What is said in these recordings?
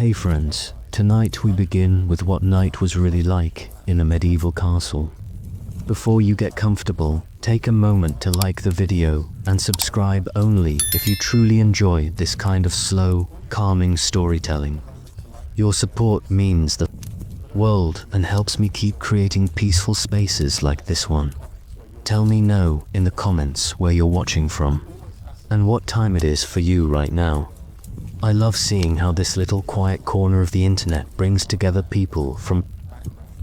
Hey friends, tonight we begin with what night was really like in a medieval castle. Before you get comfortable, take a moment to like the video and subscribe only if you truly enjoy this kind of slow, calming storytelling. Your support means the world and helps me keep creating peaceful spaces like this one. Tell me no in the comments where you're watching from and what time it is for you right now. I love seeing how this little quiet corner of the internet brings together people from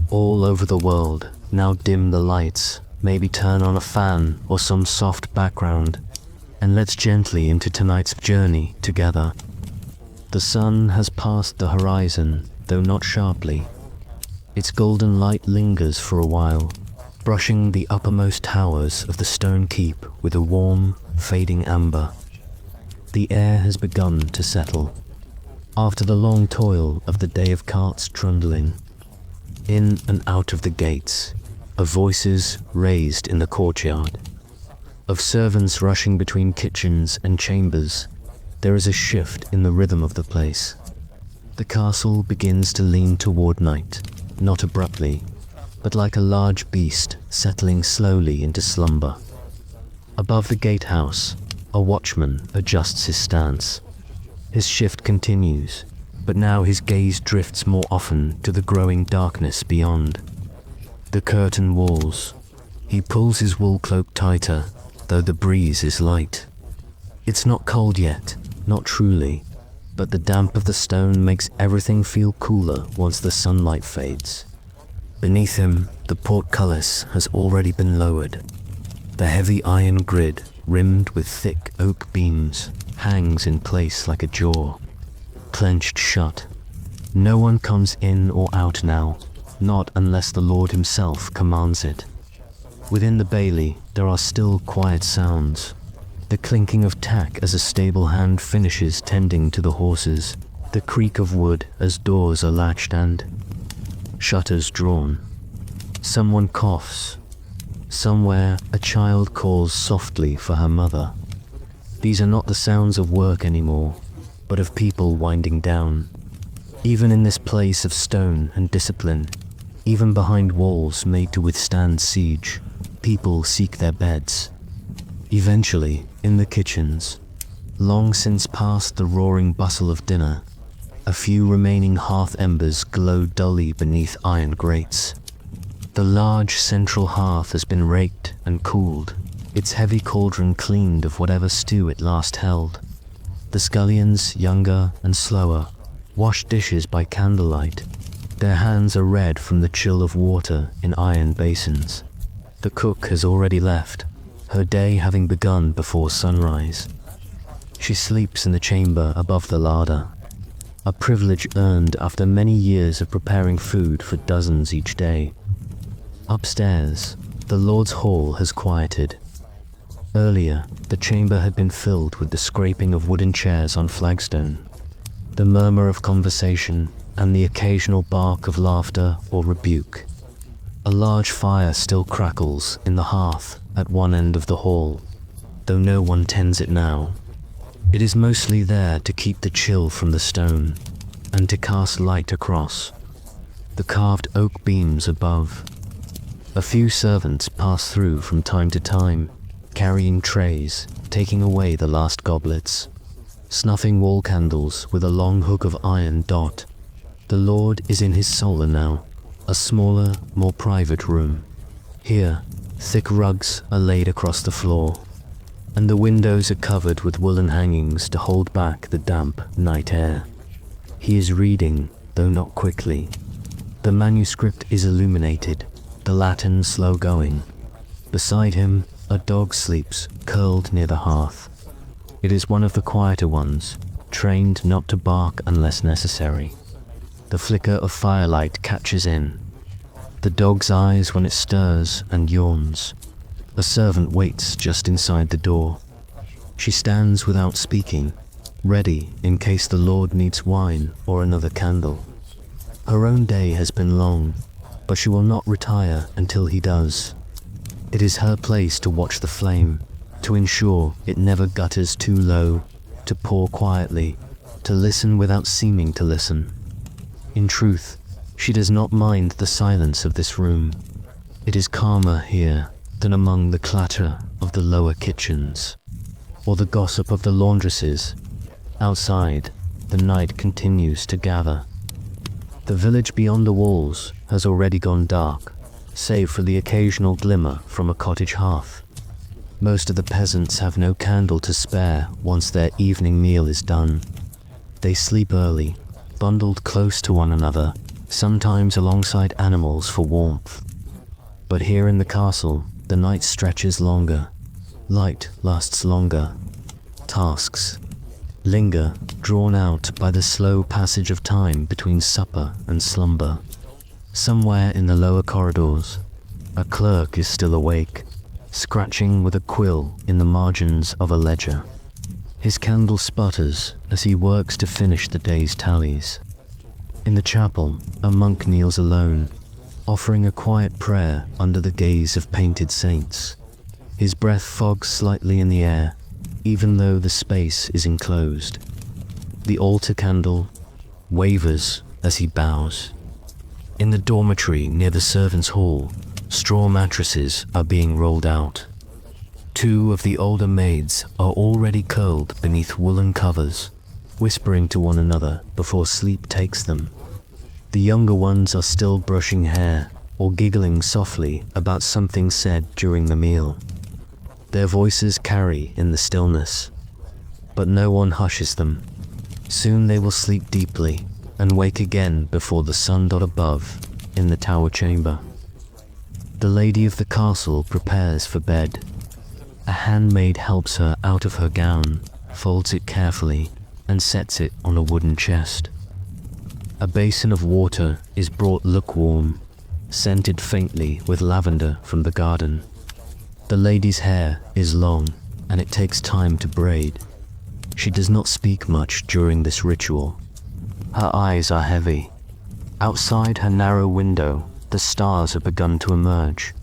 all over the world. Now dim the lights, maybe turn on a fan or some soft background, and let's gently into tonight's journey together. The sun has passed the horizon, though not sharply. Its golden light lingers for a while, brushing the uppermost towers of the stone keep with a warm, fading amber. The air has begun to settle, after the long toil of the day of carts trundling. In and out of the gates, of voices raised in the courtyard, of servants rushing between kitchens and chambers, there is a shift in the rhythm of the place. The castle begins to lean toward night, not abruptly, but like a large beast settling slowly into slumber. Above the gatehouse, a watchman adjusts his stance. His shift continues, but now his gaze drifts more often to the growing darkness beyond. The curtain walls. He pulls his wool cloak tighter, though the breeze is light. It's not cold yet, not truly, but the damp of the stone makes everything feel cooler once the sunlight fades. Beneath him, the portcullis has already been lowered. The heavy iron grid, rimmed with thick oak beams, hangs in place like a jaw, clenched shut. No one comes in or out now, not unless the Lord himself commands it. Within the bailey, there are still quiet sounds. The clinking of tack as a stable hand finishes tending to the horses, the creak of wood as doors are latched and shutters drawn. Someone coughs. Somewhere, a child calls softly for her mother. These are not the sounds of work anymore, but of people winding down. Even in this place of stone and discipline, even behind walls made to withstand siege, people seek their beds. Eventually, in the kitchens, long since past the roaring bustle of dinner, a few remaining hearth embers glow dully beneath iron grates. The large central hearth has been raked and cooled, its heavy cauldron cleaned of whatever stew it last held. The scullions, younger and slower, wash dishes by candlelight. Their hands are red from the chill of water in iron basins. The cook has already left, her day having begun before sunrise. She sleeps in the chamber above the larder, a privilege earned after many years of preparing food for dozens each day. Upstairs, the Lord's hall has quieted. Earlier, the chamber had been filled with the scraping of wooden chairs on flagstone, the murmur of conversation, and the occasional bark of laughter or rebuke. A large fire still crackles in the hearth at one end of the hall, though no one tends it now. It is mostly there to keep the chill from the stone, and to cast light across. The carved oak beams above. A few servants pass through from time to time, carrying trays, taking away the last goblets, snuffing wall candles with a long hook of iron dot. The Lord is in his solar now, a smaller, more private room. Here, thick rugs are laid across the floor, and the windows are covered with woolen hangings to hold back the damp night air. He is reading, though not quickly. The manuscript is illuminated, the Latin slow going. Beside him, a dog sleeps, curled near the hearth. It is one of the quieter ones, trained not to bark unless necessary. The flicker of firelight catches in the dog's eyes when it stirs and yawns. A servant waits just inside the door. She stands without speaking, ready in case the Lord needs wine or another candle. Her own day has been long, but she will not retire until he does. It is her place to watch the flame, to ensure it never gutters too low, to pour quietly, to listen without seeming to listen. In truth, she does not mind the silence of this room. It is calmer here than among the clatter of the lower kitchens, or the gossip of the laundresses. Outside, the night continues to gather. The village beyond the walls has already gone dark, save for the occasional glimmer from a cottage hearth. Most of the peasants have no candle to spare once their evening meal is done. They sleep early, bundled close to one another, sometimes alongside animals for warmth. But here in the castle, the night stretches longer. Light lasts longer. Tasks linger, drawn out by the slow passage of time between supper and slumber. Somewhere in the lower corridors, a clerk is still awake, scratching with a quill in the margins of a ledger. His candle sputters as he works to finish the day's tallies. In the chapel, a monk kneels alone, offering a quiet prayer under the gaze of painted saints. His breath fogs slightly in the air, even though the space is enclosed. The altar candle wavers as he bows. In the dormitory near the servants' hall, straw mattresses are being rolled out. Two of the older maids are already curled beneath woolen covers, whispering to one another before sleep takes them. The younger ones are still brushing hair or giggling softly about something said during the meal. Their voices carry in the stillness, but no one hushes them. Soon they will sleep deeply and wake again before the sun above in the tower chamber. The lady of the castle prepares for bed. A handmaid helps her out of her gown, folds it carefully, and sets it on a wooden chest. A basin of water is brought lukewarm, scented faintly with lavender from the garden. The lady's hair is long, and it takes time to braid. She does not speak much during this ritual. Her eyes are heavy. Outside her narrow window, the stars have begun to emerge,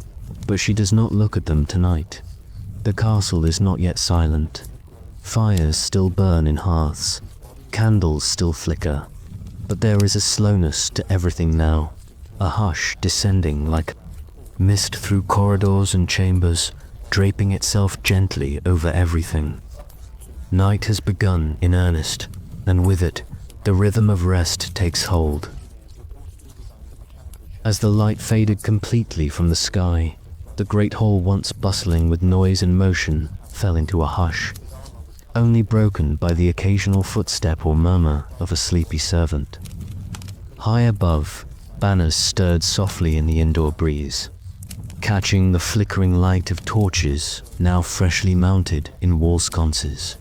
but she does not look at them tonight. The castle is not yet silent. Fires still burn in hearths. Candles still flicker. But there is a slowness to everything now, a hush descending like mist through corridors and chambers, draping itself gently over everything. Night has begun in earnest, and with it, the rhythm of rest takes hold. As the light faded completely from the sky, the great hall once bustling with noise and motion fell into a hush, only broken by the occasional footstep or murmur of a sleepy servant. High above, banners stirred softly in the indoor breeze, catching the flickering light of torches now freshly mounted in wall sconces.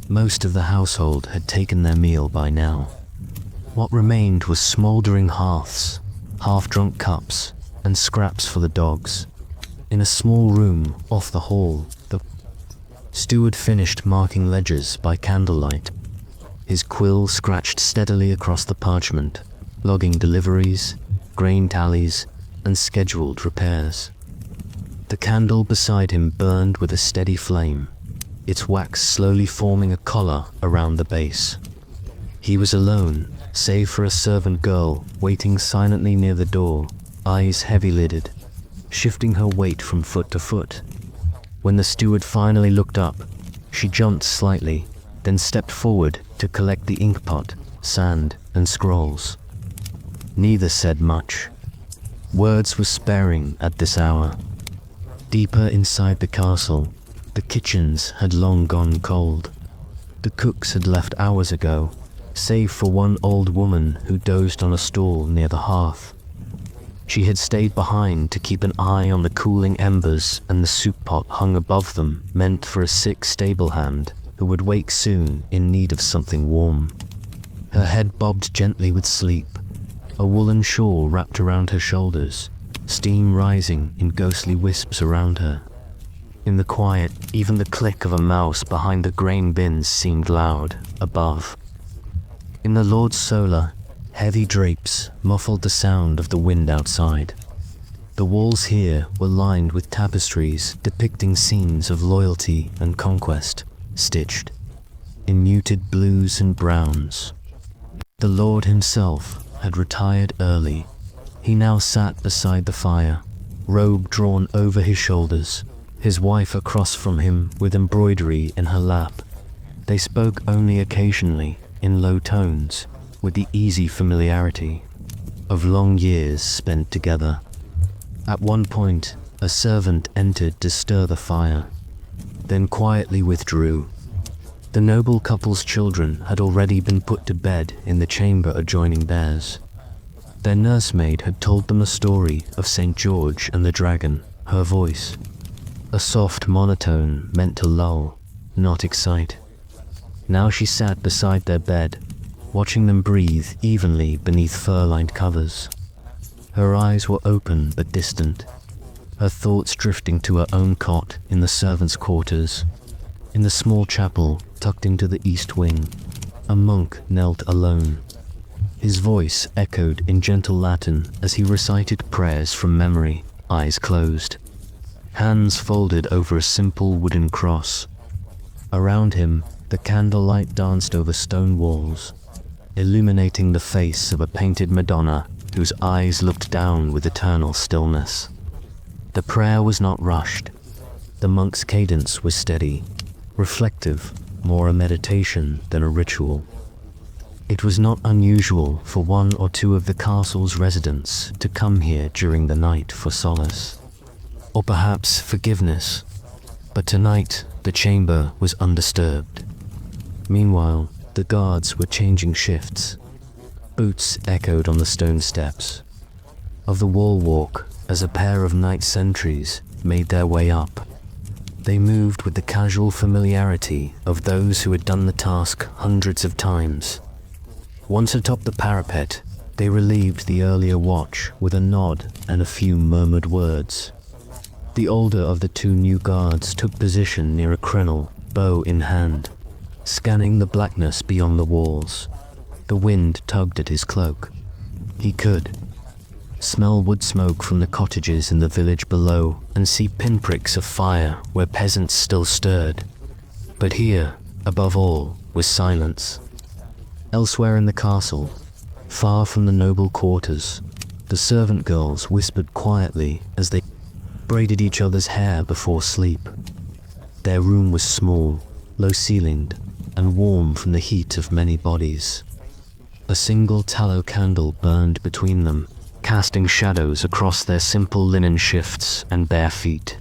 Most of the household had taken their meal by now. What remained was smouldering hearths, half-drunk cups, and scraps for the dogs. In a small room off the hall, the steward finished marking ledgers by candlelight. His quill scratched steadily across the parchment, logging deliveries, grain tallies, and scheduled repairs. The candle beside him burned with a steady flame, its wax slowly forming a collar around the base. He was alone, save for a servant girl waiting silently near the door, eyes heavy-lidded, shifting her weight from foot to foot. When the steward finally looked up, she jumped slightly, then stepped forward to collect the inkpot, sand, and scrolls. Neither said much. Words were sparing at this hour. Deeper inside the castle, the kitchens had long gone cold. The cooks had left hours ago, save for one old woman who dozed on a stool near the hearth. She had stayed behind to keep an eye on the cooling embers, and the soup pot hung above them, meant for a sick stable hand who would wake soon in need of something warm. Her head bobbed gently with sleep, a woolen shawl wrapped around her shoulders, steam rising in ghostly wisps around her. In the quiet, even the click of a mouse behind the grain bins seemed loud, above. In the Lord's solar, heavy drapes muffled the sound of the wind outside. The walls here were lined with tapestries depicting scenes of loyalty and conquest, stitched. in muted blues and browns. The Lord himself had retired early. He now sat beside the fire, robe drawn over his shoulders, his wife across from him with embroidery in her lap. They spoke only occasionally, in low tones, with the easy familiarity of long years spent together. At one point, a servant entered to stir the fire, then quietly withdrew. The noble couple's children had already been put to bed in the chamber adjoining theirs. Their nursemaid had told them a story of St. George and the dragon, her voice, a soft monotone meant to lull, not excite. Now she sat beside their bed, watching them breathe evenly beneath fur-lined covers. Her eyes were open but distant, her thoughts drifting to her own cot in the servants' quarters. In the small chapel tucked into the east wing, a monk knelt alone. His voice echoed in gentle Latin as he recited prayers from memory, eyes closed, hands folded over a simple wooden cross. Around him, the candlelight danced over stone walls, illuminating the face of a painted Madonna whose eyes looked down with eternal stillness. The prayer was not rushed. The monk's cadence was steady, reflective, more a meditation than a ritual. It was not unusual for one or two of the castle's residents to come here during the night for solace, or perhaps forgiveness, but tonight the chamber was undisturbed. Meanwhile, the guards were changing shifts. Boots echoed on the stone steps of the wall walk as a pair of night sentries made their way up. They moved with the casual familiarity of those who had done the task hundreds of times. Once atop the parapet, they relieved the earlier watch with a nod and a few murmured words. The older of the two new guards took position near a crenel, bow in hand, scanning the blackness beyond the walls. The wind tugged at his cloak. He could smell wood smoke from the cottages in the village below and see pinpricks of fire where peasants still stirred. But here, above all, was silence. Elsewhere in the castle, far from the noble quarters, the servant girls whispered quietly as they braided each other's hair before sleep. Their room was small, low-ceilinged, and warm from the heat of many bodies. A single tallow candle burned between them, casting shadows across their simple linen shifts and bare feet.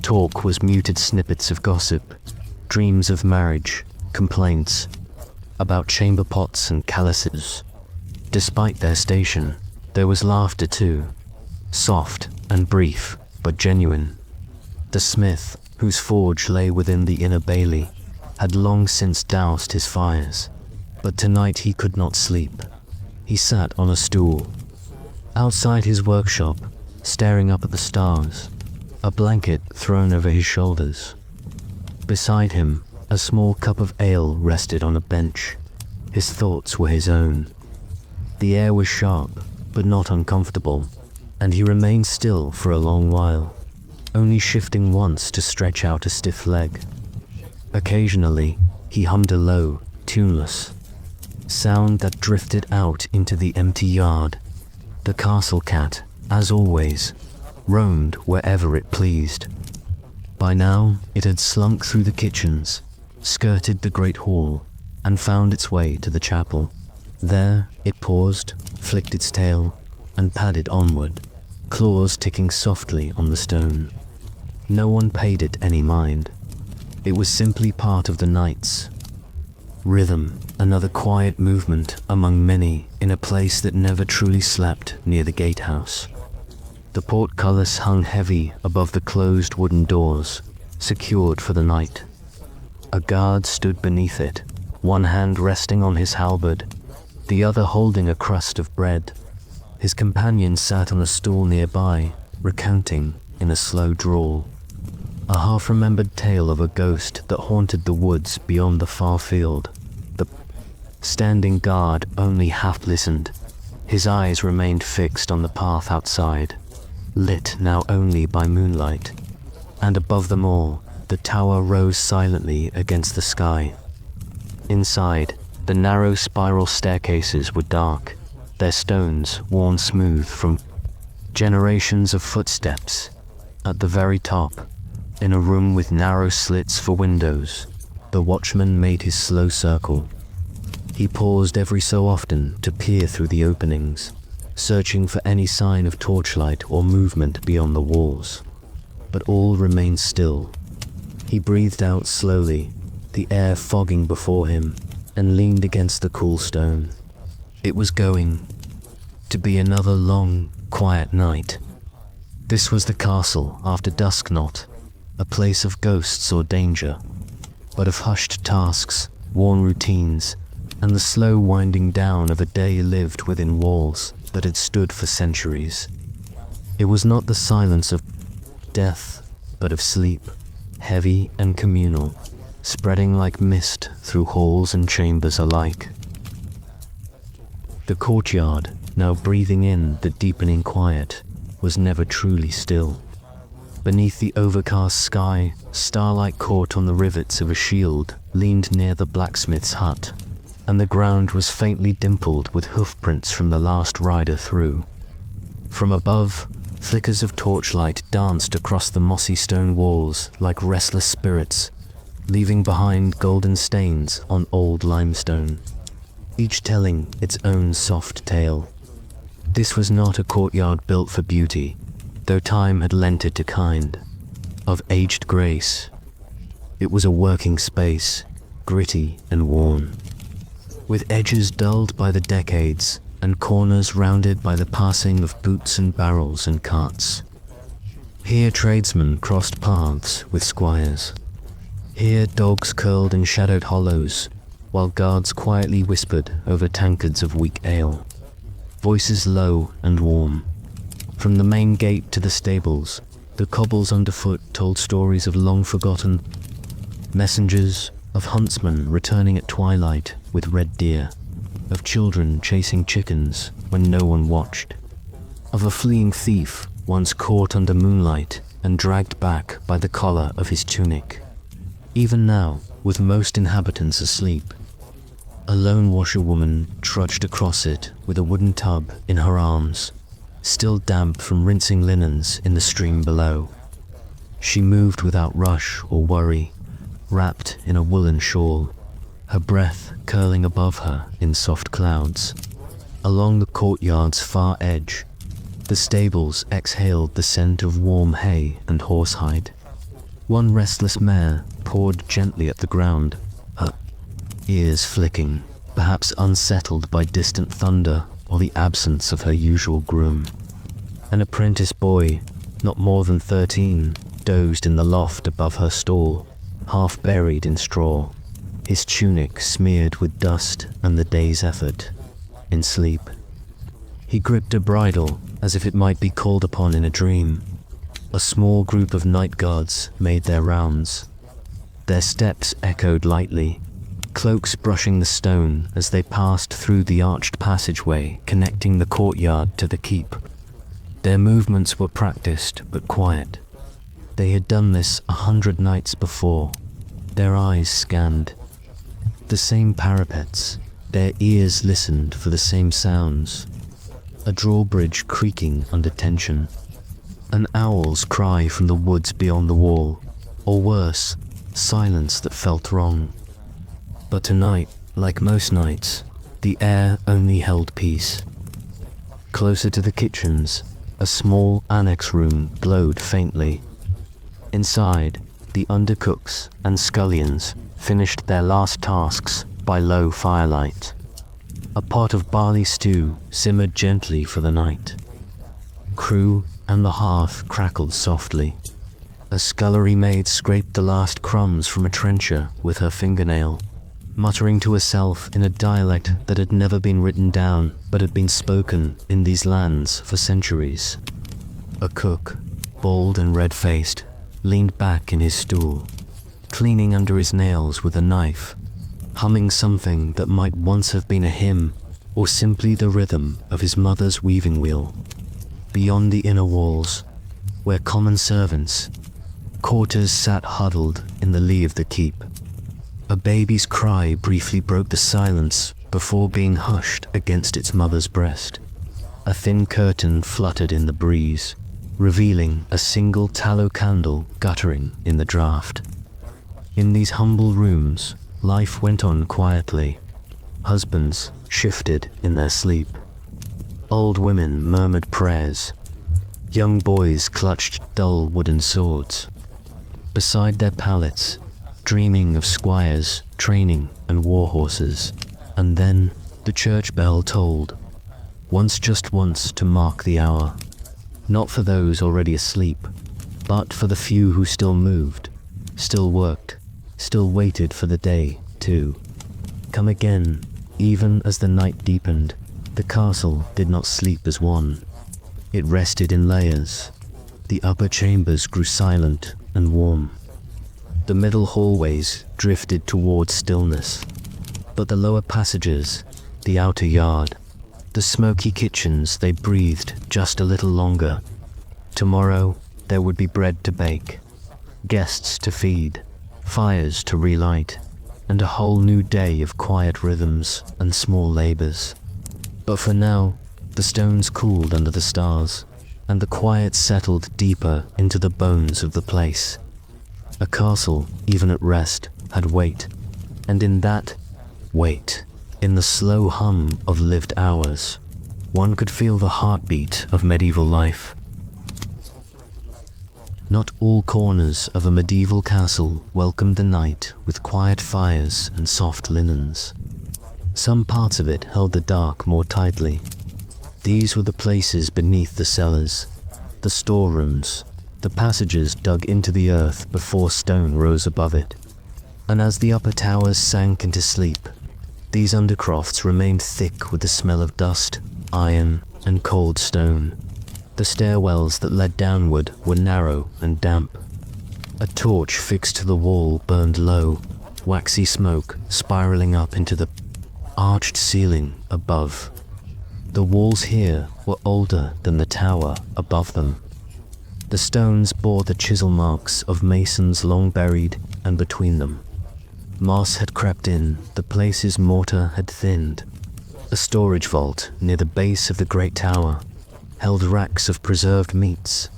Talk was muted snippets of gossip, dreams of marriage, complaints about chamber pots and calices. Despite their station, there was laughter too, soft and brief, but genuine. The smith, whose forge lay within the inner bailey, had long since doused his fires, but tonight he could not sleep. He sat on a stool outside his workshop, staring up at the stars, a blanket thrown over his shoulders. Beside him, a small cup of ale rested on a bench. His thoughts were his own. The air was sharp, but not uncomfortable, and he remained still for a long while, only shifting once to stretch out a stiff leg. Occasionally, he hummed a low, tuneless sound that drifted out into the empty yard. The castle cat, as always, roamed wherever it pleased. By now, it had slunk through the kitchens, skirted the great hall, and found its way to the chapel. There, it paused, flicked its tail, and padded onward, claws ticking softly on the stone. No one paid it any mind. It was simply part of the night's rhythm, another quiet movement among many in a place that never truly slept near the gatehouse. The portcullis hung heavy above the closed wooden doors, secured for the night. A guard stood beneath it, one hand resting on his halberd, the other holding a crust of bread. His companion sat on a stool nearby, recounting, in a slow drawl, a half-remembered tale of a ghost that haunted the woods beyond the far field. The standing guard only half listened. His eyes remained fixed on the path outside, lit now only by moonlight, and above them all, the tower rose silently against the sky. Inside, the narrow spiral staircases were dark, their stones worn smooth from generations of footsteps. At the very top, in a room with narrow slits for windows, the watchman made his slow circle. He paused every so often to peer through the openings, searching for any sign of torchlight or movement beyond the walls. But all remained still. He breathed out slowly, the air fogging before him, and leaned against the cool stone. It was going to be another long, quiet night. This was the castle after dusk, not a place of ghosts or danger, but of hushed tasks, worn routines, and the slow winding down of a day lived within walls that had stood for centuries. It was not the silence of death, but of sleep, heavy and communal, spreading like mist through halls and chambers alike. The courtyard, now breathing in the deepening quiet, was never truly still. Beneath the overcast sky, starlight caught on the rivets of a shield leaned near the blacksmith's hut, and the ground was faintly dimpled with hoofprints from the last rider through. From above, flickers of torchlight danced across the mossy stone walls like restless spirits, leaving behind golden stains on old limestone, each telling its own soft tale. This was not a courtyard built for beauty, though time had lent it a kind of aged grace. It was a working space, gritty and worn, with edges dulled by the decades and corners rounded by the passing of boots and barrels and carts. Here tradesmen crossed paths with squires. Here dogs curled in shadowed hollows, while guards quietly whispered over tankards of weak ale, voices low and warm. From the main gate to the stables, the cobbles underfoot told stories of long-forgotten messengers, of huntsmen returning at twilight with red deer, of children chasing chickens when no one watched, of a fleeing thief once caught under moonlight and dragged back by the collar of his tunic. Even now, with most inhabitants asleep, a lone washerwoman trudged across it with a wooden tub in her arms, still damp from rinsing linens in the stream below. She moved without rush or worry, wrapped in a woolen shawl, her breath curling above her in soft clouds. Along the courtyard's far edge, the stables exhaled the scent of warm hay and horsehide. One restless mare pawed gently at the ground, her ears flicking, perhaps unsettled by distant thunder or the absence of her usual groom. An apprentice boy, not more than 13, dozed in the loft above her stall, half buried in straw, his tunic smeared with dust and the day's effort, in sleep. He gripped a bridle as if it might be called upon in a dream. A small group of night guards made their rounds. Their steps echoed lightly, cloaks brushing the stone as they passed through the arched passageway connecting the courtyard to the keep. Their movements were practiced but quiet. They had done this 100 nights before. Their eyes scanned the same parapets, their ears listened for the same sounds. A drawbridge creaking under tension, an owl's cry from the woods beyond the wall, or worse, silence that felt wrong. But tonight, like most nights, the air only held peace. Closer to the kitchens, a small annex room glowed faintly. Inside, the undercooks and scullions finished their last tasks by low firelight. A pot of barley stew simmered gently for the night. Crew and the hearth crackled softly. A scullery maid scraped the last crumbs from a trencher with her fingernail, muttering to herself in a dialect that had never been written down but had been spoken in these lands for centuries. A cook, bald and red-faced, leaned back in his stool, cleaning under his nails with a knife, humming something that might once have been a hymn or simply the rhythm of his mother's weaving wheel. Beyond the inner walls, where common servants, courtiers sat huddled in the lee of the keep, A baby's cry briefly broke the silence before being hushed against its mother's breast. A thin curtain fluttered in the breeze, revealing a single tallow candle guttering in the draft. In these humble rooms, life went on quietly. Husbands shifted in their sleep. Old women murmured prayers. Young boys clutched dull wooden swords. Beside their pallets, dreaming of squires, training, and war horses. And then the church bell tolled, just once to mark the hour. Not for those already asleep, but for the few who still moved, still worked, still waited for the day to come again. Even as the night deepened, the castle did not sleep as one. It rested in layers. The upper chambers grew silent and warm. The middle hallways drifted towards stillness, but the lower passages, the outer yard, the smoky kitchens, they breathed just a little longer. Tomorrow there would be bread to bake, guests to feed, fires to relight, and a whole new day of quiet rhythms and small labors. But for now, the stones cooled under the stars, and the quiet settled deeper into the bones of the place. A castle, even at rest, had weight, and in that weight, in the slow hum of lived hours, one could feel the heartbeat of medieval life. Not all corners of a medieval castle welcomed the night with quiet fires and soft linens. Some parts of it held the dark more tightly. These were the places beneath the cellars, the storerooms, the passages dug into the earth before stone rose above it. And as the upper towers sank into sleep, these undercrofts remained thick with the smell of dust, iron, and cold stone. The stairwells that led downward were narrow and damp. A torch fixed to the wall burned low, waxy smoke spiraling up into the arched ceiling above. The walls here were older than the tower above them. The stones bore the chisel marks of masons long buried, and between them, moss had crept in, the place's mortar had thinned. A storage vault near the base of the great tower held racks of preserved meats,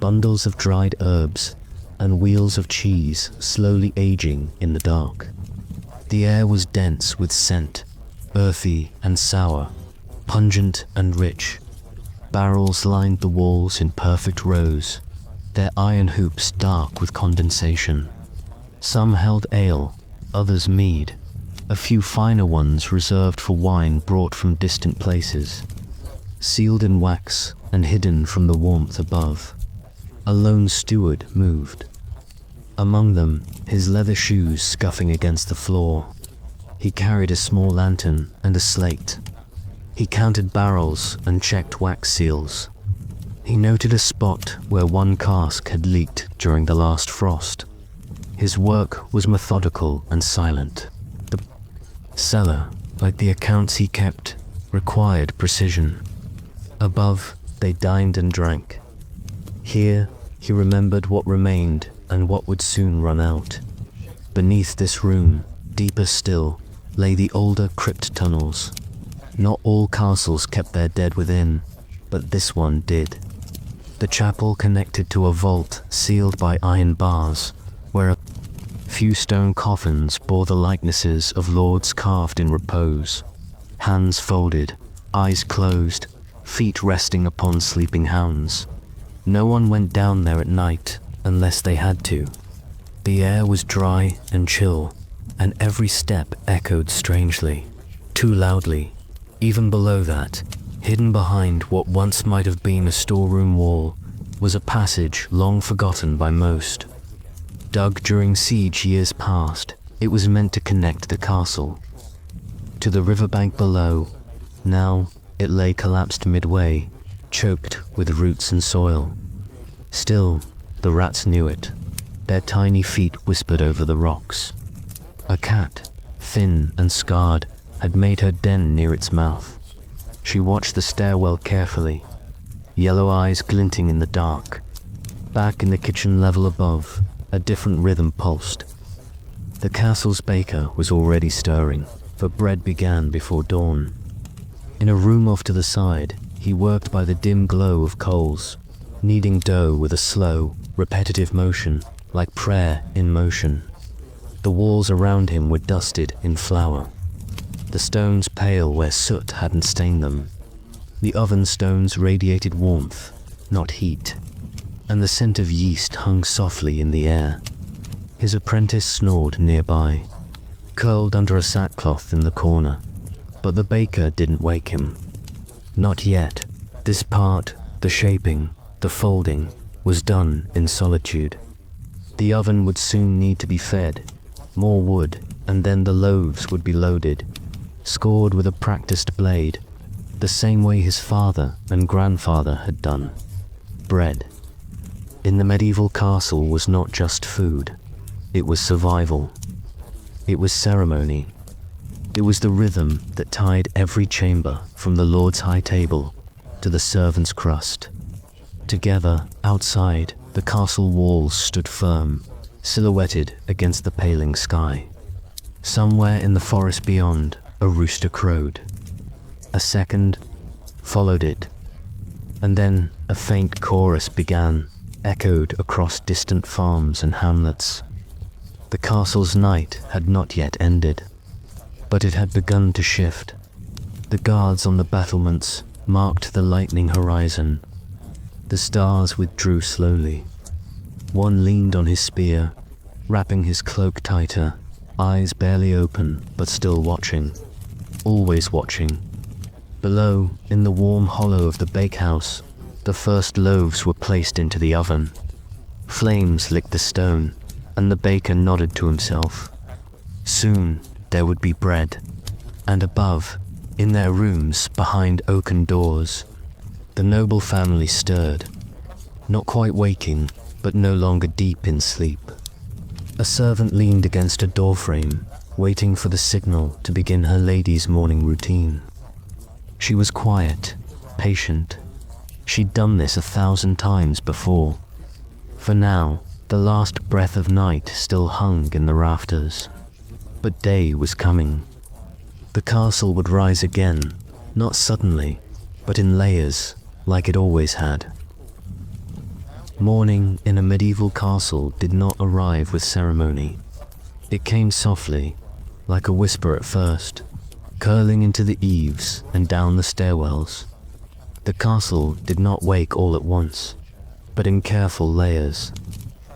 bundles of dried herbs, and wheels of cheese slowly aging in the dark. The air was dense with scent, earthy and sour, pungent and rich. Barrels lined the walls in perfect rows, their iron hoops dark with condensation. Some held ale, others mead, a few finer ones reserved for wine brought from distant places. Sealed in wax and hidden from the warmth above, a lone steward moved. Among them, his leather shoes scuffing against the floor. He carried a small lantern and a slate. He counted barrels and checked wax seals. He noted a spot where one cask had leaked during the last frost. His work was methodical and silent. The cellar, like the accounts he kept, required precision. Above, they dined and drank. Here, he remembered what remained and what would soon run out. Beneath this room, deeper still, lay the older crypt tunnels. Not all castles kept their dead within, but this one did. The chapel connected to a vault sealed by iron bars, where a few stone coffins bore the likenesses of lords carved in repose, hands folded, eyes closed, feet resting upon sleeping hounds. No one went down there at night unless they had to. The air was dry and chill, and every step echoed strangely, too loudly. Even below that, hidden behind what once might have been a storeroom wall, was a passage long forgotten by most. Dug during siege years past, it was meant to connect the castle to the riverbank below. Now it lay collapsed midway, choked with roots and soil. Still, the rats knew it. Their tiny feet whispered over the rocks. A cat, thin and scarred, had made her den near its mouth. She watched the stairwell carefully, yellow eyes glinting in the dark. Back in the kitchen level above, a different rhythm pulsed. The castle's baker was already stirring, for bread began before dawn. In a room off to the side, he worked by the dim glow of coals, kneading dough with a slow, repetitive motion, like prayer in motion. The walls around him were dusted in flour, the stones pale where soot hadn't stained them. The oven stones radiated warmth, not heat, and the scent of yeast hung softly in the air. His apprentice snored nearby, curled under a sackcloth in the corner, but the baker didn't wake him. Not yet. This part, the shaping, the folding, was done in solitude. The oven would soon need to be fed, more wood, and then the loaves would be loaded, scored with a practiced blade, the same way his father and grandfather had done. Bread. In the medieval castle was not just food, it was survival. It was ceremony. It was the rhythm that tied every chamber from the Lord's high table to the servant's crust. Together, outside, the castle walls stood firm, silhouetted against the paling sky. Somewhere in the forest beyond, a rooster crowed. A second followed it, and then a faint chorus began, echoed across distant farms and hamlets. The castle's night had not yet ended, but it had begun to shift. The guards on the battlements marked the lightening horizon. The stars withdrew slowly. One leaned on his spear, wrapping his cloak tighter, eyes barely open but still watching, always watching. Below, in the warm hollow of the bakehouse, the first loaves were placed into the oven. Flames licked the stone, and the baker nodded to himself. Soon there would be bread, and above, in their rooms behind oaken doors, the noble family stirred, not quite waking, but no longer deep in sleep. A servant leaned against a doorframe, waiting for the signal to begin her lady's morning routine. She was quiet, patient. She'd done this 1,000 times before. For now, the last breath of night still hung in the rafters. But day was coming. The castle would rise again, not suddenly, but in layers, like it always had. Morning in a medieval castle did not arrive with ceremony. It came softly, like a whisper at first, curling into the eaves and down the stairwells. The castle did not wake all at once, but in careful layers.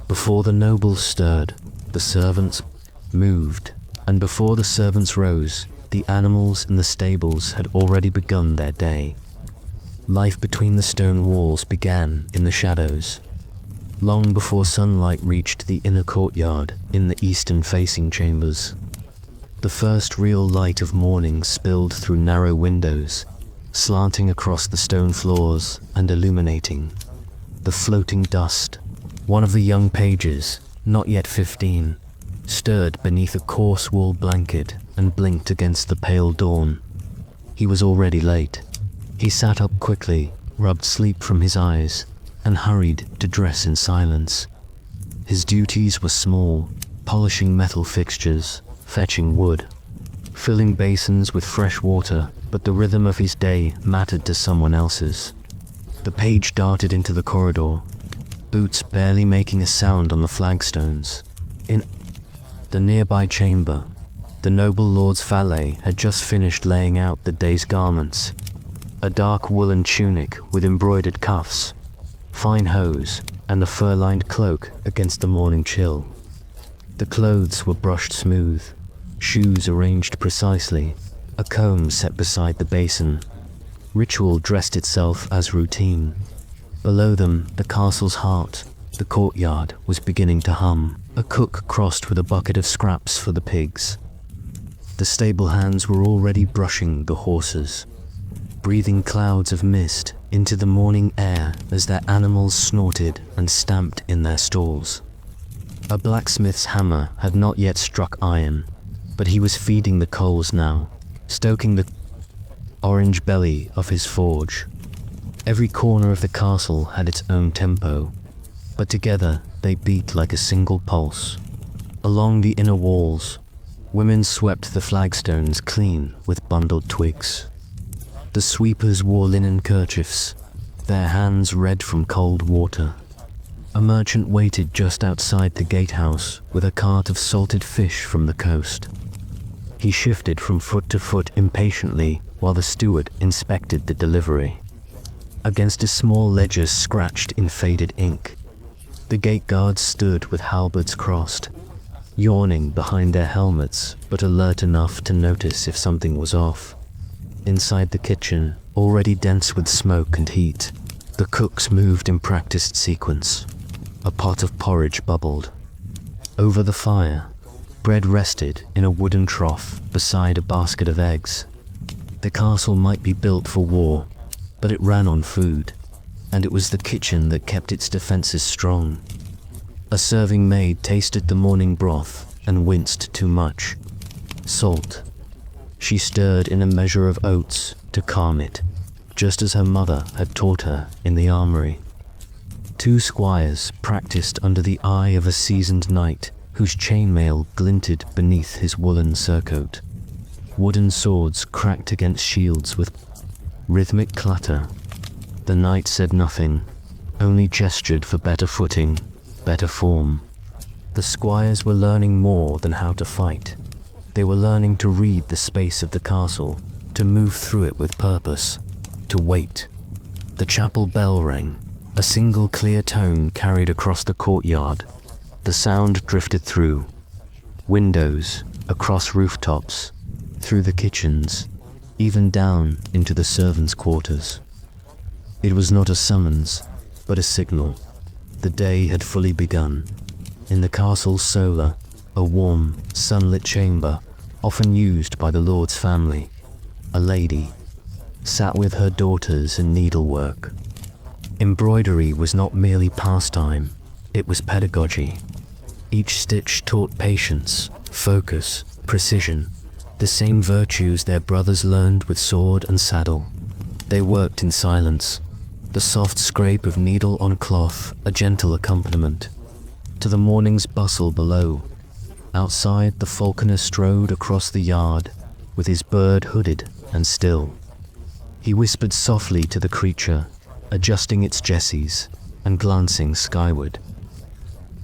Before the nobles stirred, the servants moved, and before the servants rose, the animals in the stables had already begun their day. Life between the stone walls began in the shadows, long before sunlight reached the inner courtyard in the eastern-facing chambers. The first real light of morning spilled through narrow windows, slanting across the stone floors and illuminating. The floating dust. One of the young pages, not yet 15, stirred beneath a coarse wool blanket and blinked against the pale dawn. He was already late. He sat up quickly, rubbed sleep from his eyes, and hurried to dress in silence. His duties were small, polishing metal fixtures, fetching wood, filling basins with fresh water, but the rhythm of his day mattered to someone else's. The page darted into the corridor, boots barely making a sound on the flagstones. In the nearby chamber, the noble lord's valet had just finished laying out the day's garments. A dark woolen tunic with embroidered cuffs, fine hose, and a fur-lined cloak against the morning chill. The clothes were brushed smooth, shoes arranged precisely, a comb set beside the basin. Ritual dressed itself as routine. Below them, the castle's heart, the courtyard, was beginning to hum. A cook crossed with a bucket of scraps for the pigs. The stable hands were already brushing the horses, breathing clouds of mist into the morning air as their animals snorted and stamped in their stalls. A blacksmith's hammer had not yet struck iron, but he was feeding the coals now, stoking the orange belly of his forge. Every corner of the castle had its own tempo, but together they beat like a single pulse. Along the inner walls, women swept the flagstones clean with bundled twigs. The sweepers wore linen kerchiefs, their hands red from cold water. A merchant waited just outside the gatehouse with a cart of salted fish from the coast. He shifted from foot to foot impatiently while the steward inspected the delivery. Against a small ledger scratched in faded ink, the gate guards stood with halberds crossed, yawning behind their helmets but alert enough to notice if something was off. Inside the kitchen, already dense with smoke and heat, the cooks moved in practiced sequence. A pot of porridge bubbled. Over the fire, bread rested in a wooden trough beside a basket of eggs. The castle might be built for war, but it ran on food, and it was the kitchen that kept its defenses strong. A serving maid tasted the morning broth and winced too much. Salt. She stirred in a measure of oats to calm it, just as her mother had taught her in the armory. Two squires practiced under the eye of a seasoned knight whose chainmail glinted beneath his woolen surcoat. Wooden swords cracked against shields with rhythmic clatter. The knight said nothing, only gestured for better footing, better form. The squires were learning more than how to fight. They were learning to read the space of the castle, to move through it with purpose, to wait. The chapel bell rang. A single clear tone carried across the courtyard. The sound drifted through windows, across rooftops, through the kitchens, even down into the servants' quarters. It was not a summons, but a signal. The day had fully begun. In the castle's solar, a warm, sunlit chamber, often used by the lord's family, a lady sat with her daughters in needlework. Embroidery was not merely pastime, it was pedagogy. Each stitch taught patience, focus, precision, the same virtues their brothers learned with sword and saddle. They worked in silence, the soft scrape of needle on cloth a gentle accompaniment to the morning's bustle below. Outside, the falconer strode across the yard, with his bird hooded and still. He whispered softly to the creature, adjusting its jesses and glancing skyward.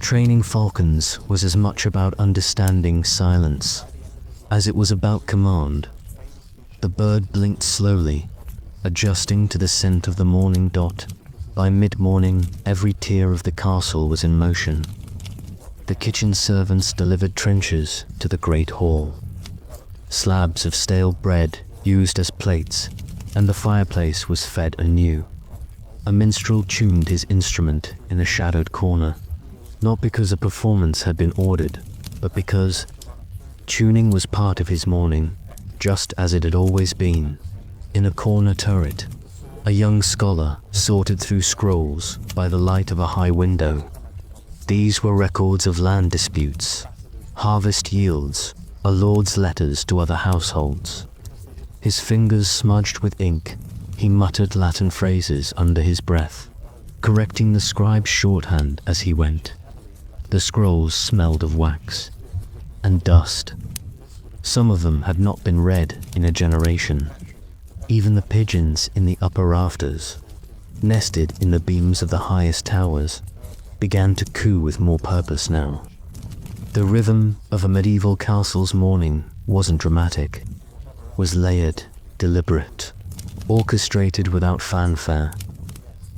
Training falcons was as much about understanding silence as it was about command. The bird blinked slowly, adjusting to the scent of the morning dot. By mid-morning, every tier of the castle was in motion. The kitchen servants delivered trenchers to the great hall. Slabs of stale bread used as plates, and the fireplace was fed anew. A minstrel tuned his instrument in a shadowed corner, not because a performance had been ordered, but because tuning was part of his morning, just as it had always been. In a corner turret, a young scholar sorted through scrolls by the light of a high window. These were records of land disputes, harvest yields, a lord's letters to other households. His fingers smudged with ink, he muttered Latin phrases under his breath, correcting the scribe's shorthand as he went. The scrolls smelled of wax and dust. Some of them had not been read in a generation. Even the pigeons in the upper rafters, nested in the beams of the highest towers, began to coo with more purpose now. The rhythm of a medieval castle's morning wasn't dramatic, was layered, deliberate, orchestrated without fanfare.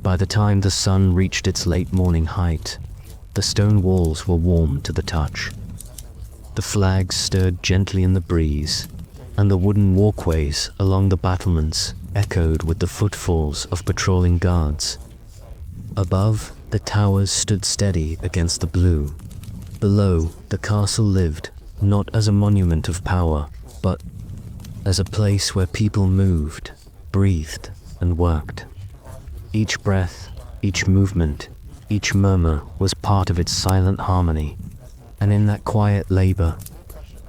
By the time the sun reached its late morning height, the stone walls were warm to the touch. The flags stirred gently in the breeze, and the wooden walkways along the battlements echoed with the footfalls of patrolling guards. Above, the towers stood steady against the blue. Below, the castle lived, not as a monument of power, but as a place where people moved, breathed, and worked. Each breath, each movement, each murmur was part of its silent harmony, and in that quiet labor,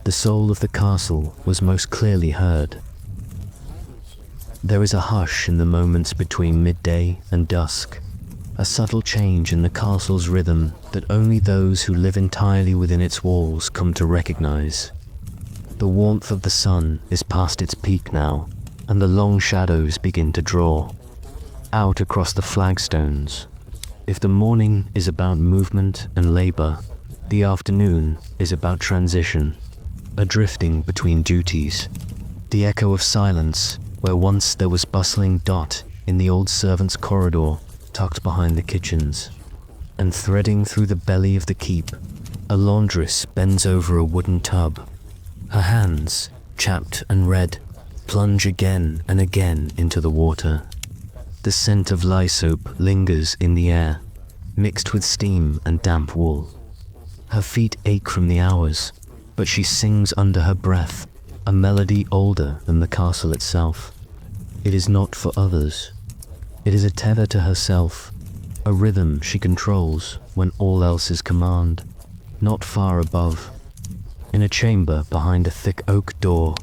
the soul of the castle was most clearly heard. There is a hush in the moments between midday and dusk, a subtle change in the castle's rhythm that only those who live entirely within its walls come to recognize. The warmth of the sun is past its peak now, and the long shadows begin to draw out across the flagstones. If the morning is about movement and labor, the afternoon is about transition, a drifting between duties. The echo of silence, where once there was bustling dot in the old servants' corridor tucked behind the kitchens. And threading through the belly of the keep, a laundress bends over a wooden tub. Her hands, chapped and red, plunge again and again into the water. The scent of lye soap lingers in the air, mixed with steam and damp wool. Her feet ache from the hours, but she sings under her breath, a melody older than the castle itself. It is not for others. It is a tether to herself, a rhythm she controls when all else is command, not far above. In a chamber behind a thick oak door,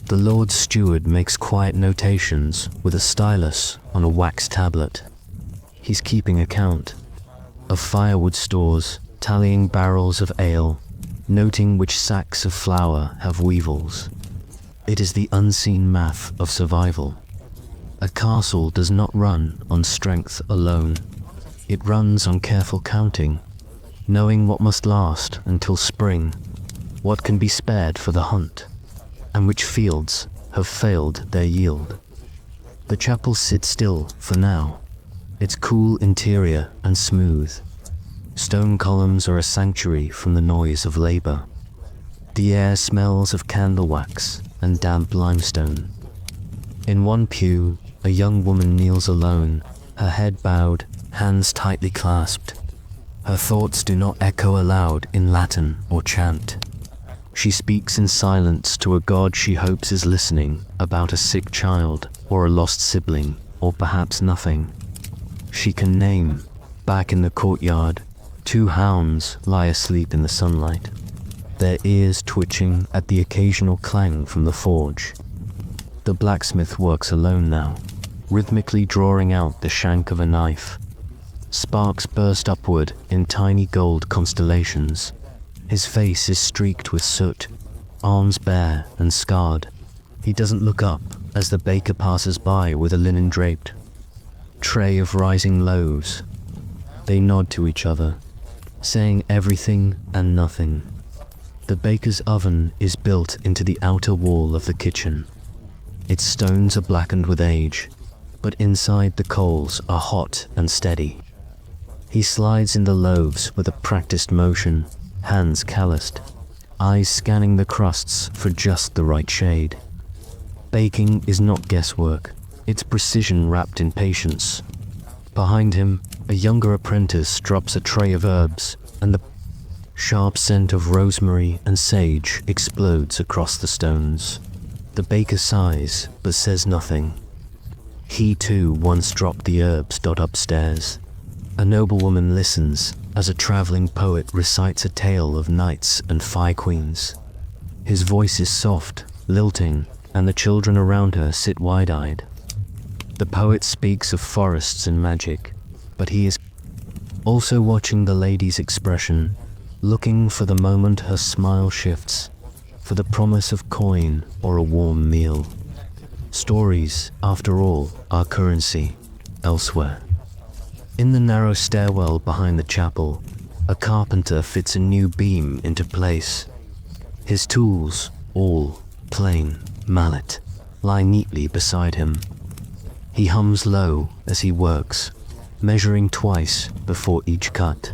the Lord Steward makes quiet notations with a stylus on a wax tablet. He's keeping account of firewood stores, tallying barrels of ale, noting which sacks of flour have weevils. It is the unseen math of survival. A castle does not run on strength alone. It runs on careful counting, knowing what must last until spring, what can be spared for the hunt, and which fields have failed their yield. The chapel sits still for now, its cool interior and smooth. Stone columns are a sanctuary from the noise of labor. The air smells of candle wax and damp limestone. In one pew, a young woman kneels alone, her head bowed, hands tightly clasped. Her thoughts do not echo aloud in Latin or chant. She speaks in silence to a God she hopes is listening about a sick child or a lost sibling, or perhaps nothing. She can name, back in the courtyard, 2 hounds lie asleep in the sunlight, their ears twitching at the occasional clang from the forge. The blacksmith works alone now, rhythmically drawing out the shank of a knife. Sparks burst upward in tiny gold constellations. His face is streaked with soot, arms bare and scarred. He doesn't look up as the baker passes by with a linen draped tray of rising loaves. They nod to each other, saying everything and nothing. The baker's oven is built into the outer wall of the kitchen. Its stones are blackened with age, but inside the coals are hot and steady. He slides in the loaves with a practiced motion, hands calloused, eyes scanning the crusts for just the right shade. Baking is not guesswork, it's precision wrapped in patience. Behind him, a younger apprentice drops a tray of herbs, and the sharp scent of rosemary and sage explodes across the stones. The baker sighs, but says nothing. He too once dropped the herbs upstairs. A noblewoman listens as a traveling poet recites a tale of knights and fire queens. His voice is soft, lilting, and the children around her sit wide-eyed. The poet speaks of forests and magic, but he is also watching the lady's expression, looking for the moment her smile shifts, for the promise of coin or a warm meal. Stories, after all, are currency elsewhere. In the narrow stairwell behind the chapel, a carpenter fits a new beam into place. His tools, awl, plane, mallet, lie neatly beside him. He hums low as he works, measuring twice before each cut.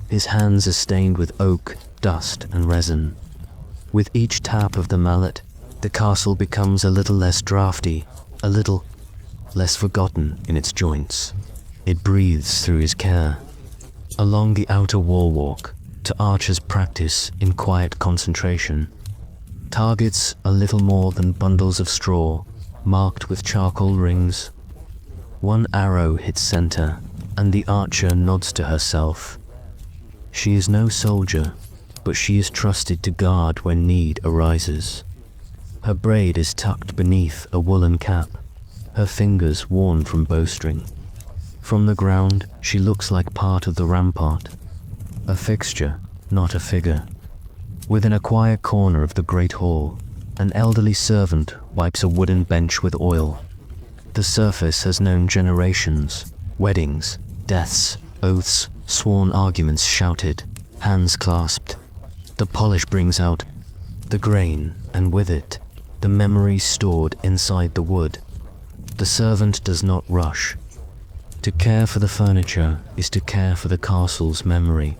His hands are stained with oak, dust, and resin. With each tap of the mallet, the castle becomes a little less drafty, a little less forgotten in its joints. It breathes through his care. Along the outer wall walk, to archers' practice in quiet concentration. Targets are little more than bundles of straw, marked with charcoal rings. One arrow hits center, and the archer nods to herself. She is no soldier, but she is trusted to guard when need arises. Her braid is tucked beneath a woolen cap, her fingers worn from bowstring. From the ground, she looks like part of the rampart. A fixture, not a figure. Within a quiet corner of the great hall, an elderly servant wipes a wooden bench with oil. The surface has known generations, weddings, deaths, oaths, sworn arguments shouted, hands clasped. The polish brings out the grain, and with it, the memories stored inside the wood. The servant does not rush. To care for the furniture is to care for the castle's memory.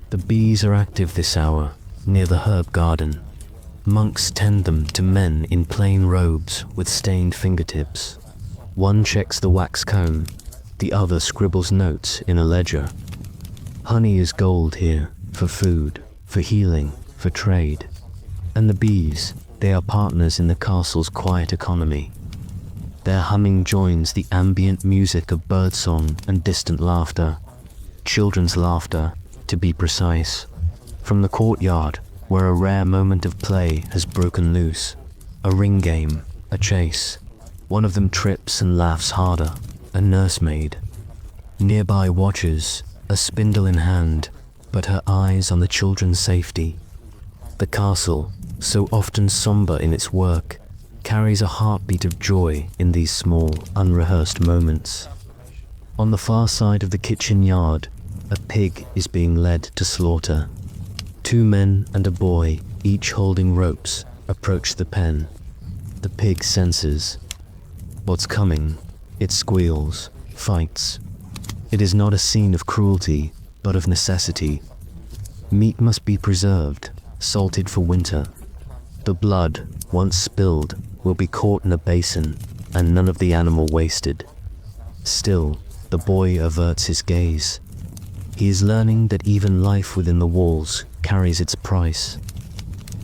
The bees are active this hour, near the herb garden. Monks tend them to men in plain robes with stained fingertips. One checks the wax comb, the other scribbles notes in a ledger. Honey is gold here, for food, for healing, for trade. And the bees, they are partners in the castle's quiet economy. Their humming joins the ambient music of birdsong and distant laughter. Children's laughter, to be precise. From the courtyard, where a rare moment of play has broken loose. A ring game, a chase. One of them trips and laughs harder, a nursemaid. Nearby watches, a spindle in hand, but her eyes on the children's safety. The castle, so often somber in its work, carries a heartbeat of joy in these small, unrehearsed moments. On the far side of the kitchen yard, a pig is being led to slaughter. 2 men and a boy, each holding ropes, approach the pen. The pig senses what's coming. It squeals, fights. It is not a scene of cruelty, but of necessity. Meat must be preserved, salted for winter. The blood, once spilled, will be caught in a basin, and none of the animal wasted. Still, the boy averts his gaze. He is learning that even life within the walls carries its price.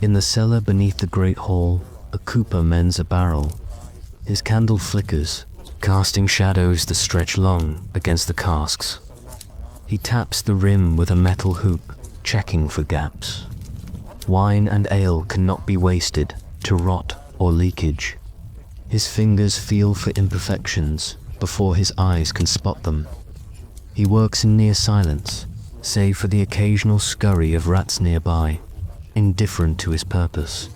In the cellar beneath the great hall, a cooper mends a barrel. His candle flickers, casting shadows that stretch long against the casks. He taps the rim with a metal hoop, checking for gaps. Wine and ale cannot be wasted to rot or leakage. His fingers feel for imperfections before his eyes can spot them. He works in near silence, save for the occasional scurry of rats nearby, indifferent to his purpose.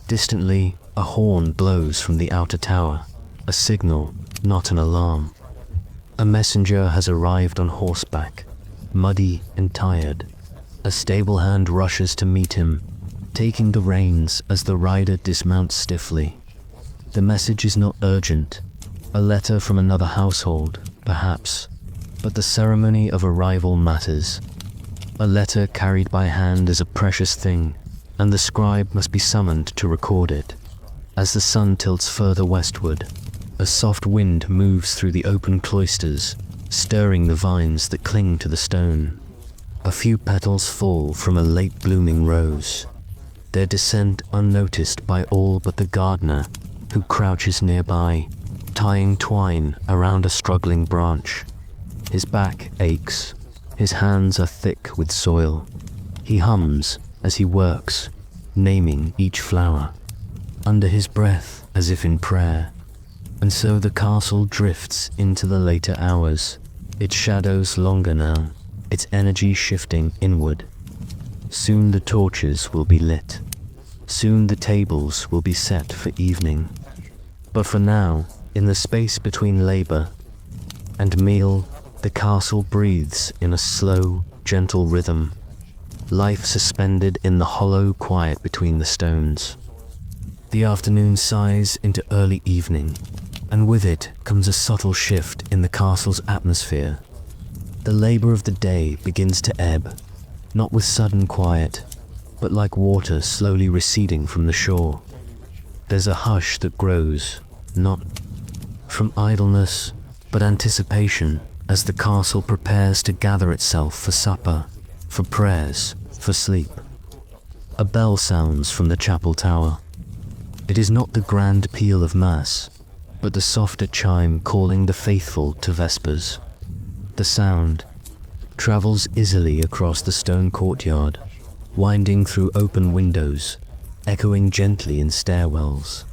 Distantly, a horn blows from the outer tower, a signal, not an alarm. A messenger has arrived on horseback, muddy and tired. A stable hand rushes to meet him, taking the reins as the rider dismounts stiffly. The message is not urgent, a letter from another household, perhaps, but the ceremony of arrival matters. A letter carried by hand is a precious thing, and the scribe must be summoned to record it. As the sun tilts further westward, a soft wind moves through the open cloisters, stirring the vines that cling to the stone. A few petals fall from a late-blooming rose, their descent unnoticed by all but the gardener, who crouches nearby, tying twine around a struggling branch. His back aches, his hands are thick with soil. He hums as he works, naming each flower, under his breath as if in prayer. And so the castle drifts into the later hours, its shadows longer now, its energy shifting inward. Soon the torches will be lit. Soon the tables will be set for evening. But for now, in the space between labor and meal, the castle breathes in a slow, gentle rhythm, life suspended in the hollow quiet between the stones. The afternoon sighs into early evening, and with it comes a subtle shift in the castle's atmosphere. The labor of the day begins to ebb, not with sudden quiet, but like water slowly receding from the shore. There's a hush that grows, not from idleness, but anticipation, as the castle prepares to gather itself for supper, for prayers, for sleep. A bell sounds from the chapel tower. It is not the grand peal of mass, but the softer chime calling the faithful to vespers. The sound travels easily across the stone courtyard, winding through open windows, echoing gently in stairwells.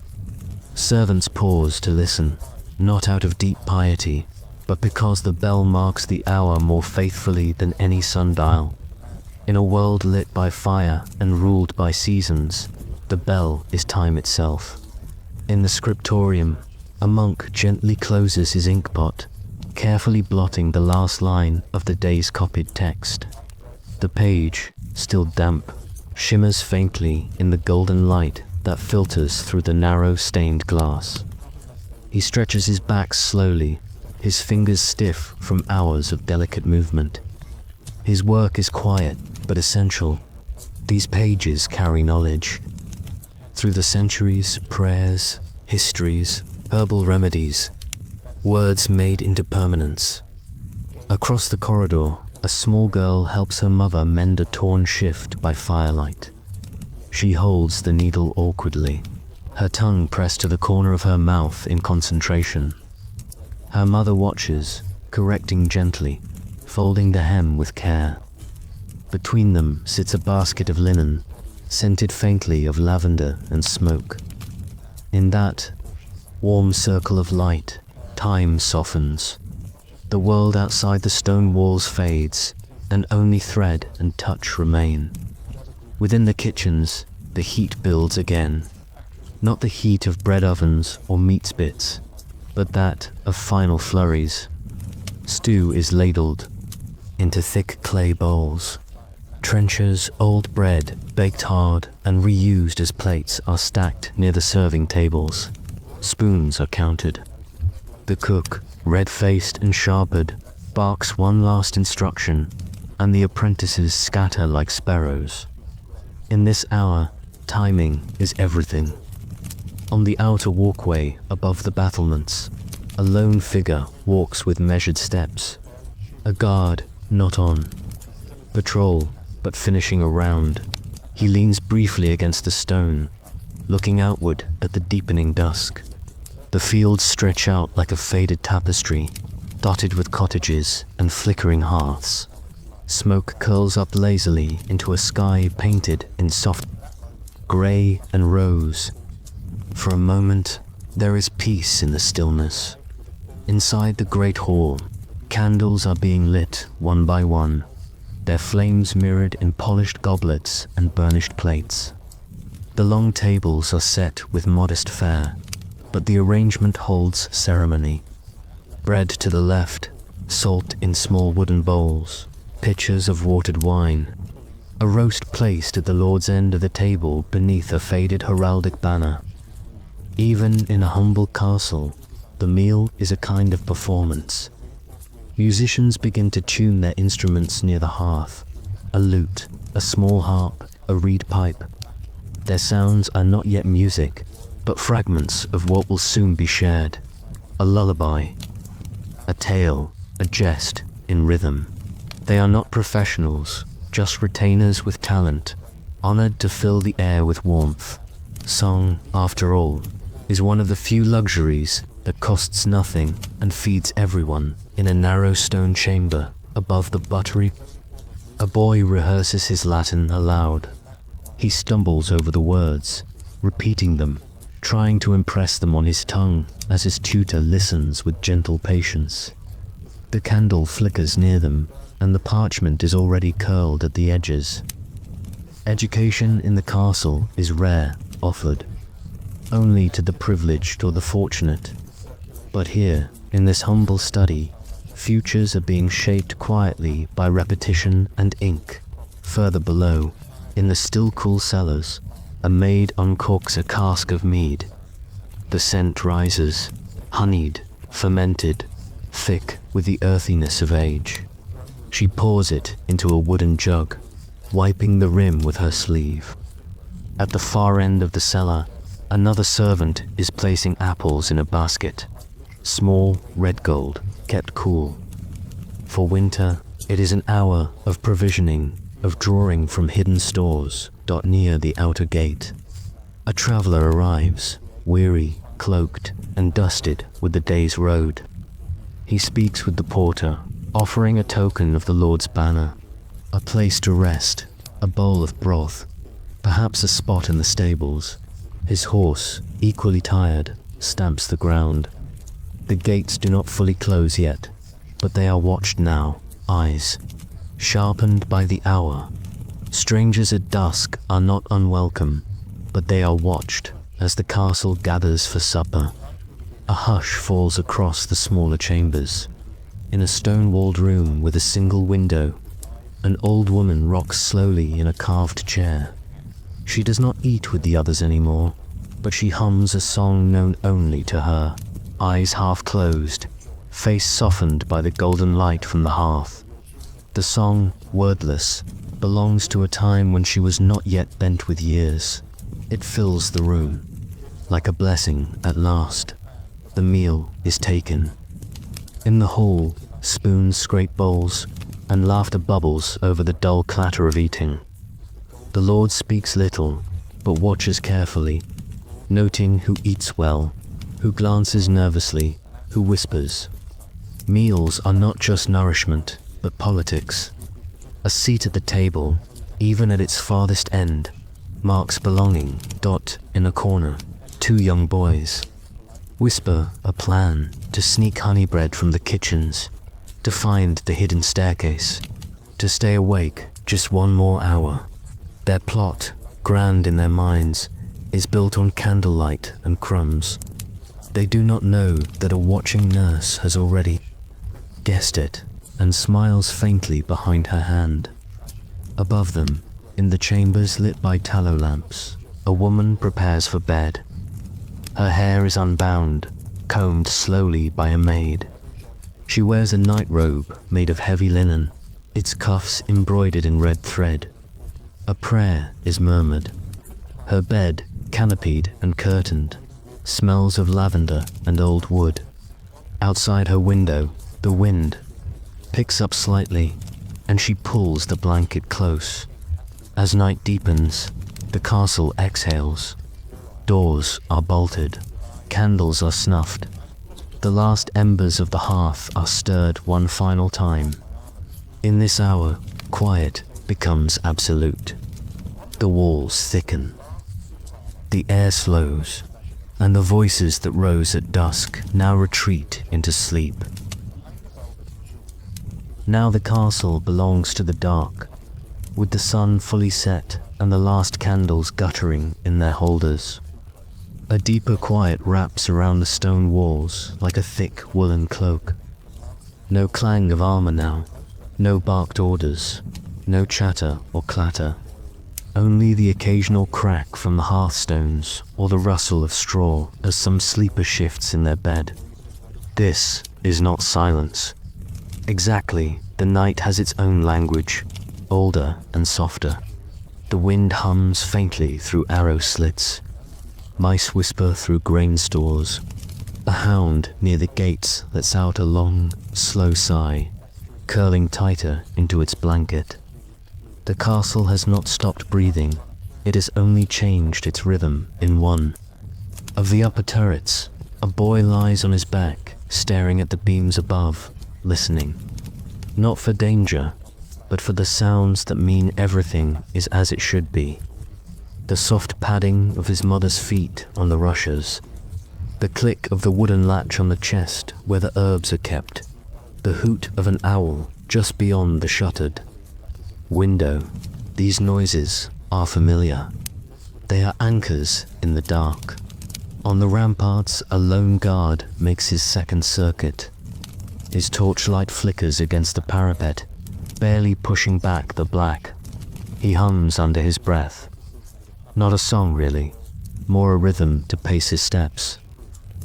Servants pause to listen, not out of deep piety, but because the bell marks the hour more faithfully than any sundial. In a world lit by fire and ruled by seasons, the bell is time itself. In the scriptorium, a monk gently closes his inkpot, carefully blotting the last line of the day's copied text. The page, still damp, shimmers faintly in the golden light that filters through the narrow stained glass. He stretches his back slowly, his fingers stiff from hours of delicate movement. His work is quiet but essential. These pages carry knowledge. Through the centuries, prayers, histories, herbal remedies, words made into permanence. Across the corridor, a small girl helps her mother mend a torn shift by firelight. She holds the needle awkwardly, her tongue pressed to the corner of her mouth in concentration. Her mother watches, correcting gently, folding the hem with care. Between them sits a basket of linen, scented faintly of lavender and smoke. In that warm circle of light, time softens. The world outside the stone walls fades, and only thread and touch remain. Within the kitchens, the heat builds again. Not the heat of bread ovens or meat spits, but that of final flurries. Stew is ladled into thick clay bowls. Trenchers, old bread, baked hard and reused as plates, are stacked near the serving tables. Spoons are counted. The cook, red-faced and sharpered, barks one last instruction, and the apprentices scatter like sparrows. In this hour, timing is everything. On the outer walkway above the battlements, a lone figure walks with measured steps. A guard, not on patrol, but finishing a round. He leans briefly against the stone, looking outward at the deepening dusk. The fields stretch out like a faded tapestry, dotted with cottages and flickering hearths. Smoke curls up lazily into a sky painted in soft grey and rose. For a moment, there is peace in the stillness. Inside the great hall, candles are being lit one by one, their flames mirrored in polished goblets and burnished plates. The long tables are set with modest fare, but the arrangement holds ceremony. Bread to the left, salt in small wooden bowls, pitchers of watered wine. A roast placed at the Lord's end of the table beneath a faded heraldic banner. Even in a humble castle, the meal is a kind of performance. Musicians begin to tune their instruments near the hearth, a lute, a small harp, a reed pipe. Their sounds are not yet music, but fragments of what will soon be shared. A lullaby, a tale, a jest in rhythm. They are not professionals, just retainers with talent, honored to fill the air with warmth. Song, after all, is one of the few luxuries that costs nothing and feeds everyone in a narrow stone chamber above the buttery. A boy rehearses his Latin aloud. He stumbles over the words, repeating them, trying to impress them on his tongue as his tutor listens with gentle patience. The candle flickers near them, and the parchment is already curled at the edges. Education in the castle is rare, offered only to the privileged or the fortunate. But here, in this humble study, futures are being shaped quietly by repetition and ink. Further below, in the still cool cellars, a maid uncorks a cask of mead. The scent rises, honeyed, fermented, thick with the earthiness of age. She pours it into a wooden jug, wiping the rim with her sleeve. At the far end of the cellar, another servant is placing apples in a basket, small red gold, kept cool. For winter, it is an hour of provisioning, of drawing from hidden stores, near the outer gate. A traveler arrives, weary, cloaked, and dusted with the day's road. He speaks with the porter, offering a token of the Lord's banner, a place to rest, a bowl of broth, perhaps a spot in the stables. His horse, equally tired, stamps the ground. The gates do not fully close yet, but they are watched now, eyes sharpened by the hour. Strangers at dusk are not unwelcome, but they are watched as the castle gathers for supper. A hush falls across the smaller chambers. In a stone-walled room with a single window, an old woman rocks slowly in a carved chair. She does not eat with the others anymore, but she hums a song known only to her, eyes half closed, face softened by the golden light from the hearth. The song, wordless, belongs to a time when she was not yet bent with years. It fills the room, like a blessing at last. The meal is taken. In the hall, spoons scrape bowls, and laughter bubbles over the dull clatter of eating. The Lord speaks little, but watches carefully, noting who eats well, who glances nervously, who whispers. Meals are not just nourishment, but politics. A seat at the table, even at its farthest end, marks belonging. In a corner, two young boys whisper a plan to sneak honey bread from the kitchens, to find the hidden staircase, to stay awake just one more hour. Their plot, grand in their minds, is built on candlelight and crumbs. They do not know that a watching nurse has already guessed it and smiles faintly behind her hand. Above them, in the chambers lit by tallow lamps, a woman prepares for bed. Her hair is unbound, combed slowly by a maid. She wears a nightrobe made of heavy linen, its cuffs embroidered in red thread. A prayer is murmured. Her bed, canopied and curtained, smells of lavender and old wood. Outside her window, the wind picks up slightly, and she pulls the blanket close. As night deepens, the castle exhales. Doors are bolted, candles are snuffed. The last embers of the hearth are stirred one final time. In this hour, quiet becomes absolute. The walls thicken. The air slows, and the voices that rose at dusk now retreat into sleep. Now the castle belongs to the dark, with the sun fully set and the last candles guttering in their holders. A deeper quiet wraps around the stone walls like a thick woolen cloak. No clang of armor now, no barked orders, no chatter or clatter. Only the occasional crack from the hearthstones or the rustle of straw as some sleeper shifts in their bed. This is not silence. Exactly, the night has its own language, older and softer. The wind hums faintly through arrow slits. Mice whisper through grain stores. A hound near the gates lets out a long, slow sigh, curling tighter into its blanket. The castle has not stopped breathing, it has only changed its rhythm in one. Of the upper turrets, a boy lies on his back, staring at the beams above, listening. Not for danger, but for the sounds that mean everything is as it should be. The soft padding of his mother's feet on the rushes, the click of the wooden latch on the chest where the herbs are kept, the hoot of an owl just beyond the shuttered window. These noises are familiar. They are anchors in the dark. On the ramparts, a lone guard makes his second circuit. His torchlight flickers against the parapet, barely pushing back the black. He hums under his breath. Not a song really, more a rhythm to pace his steps.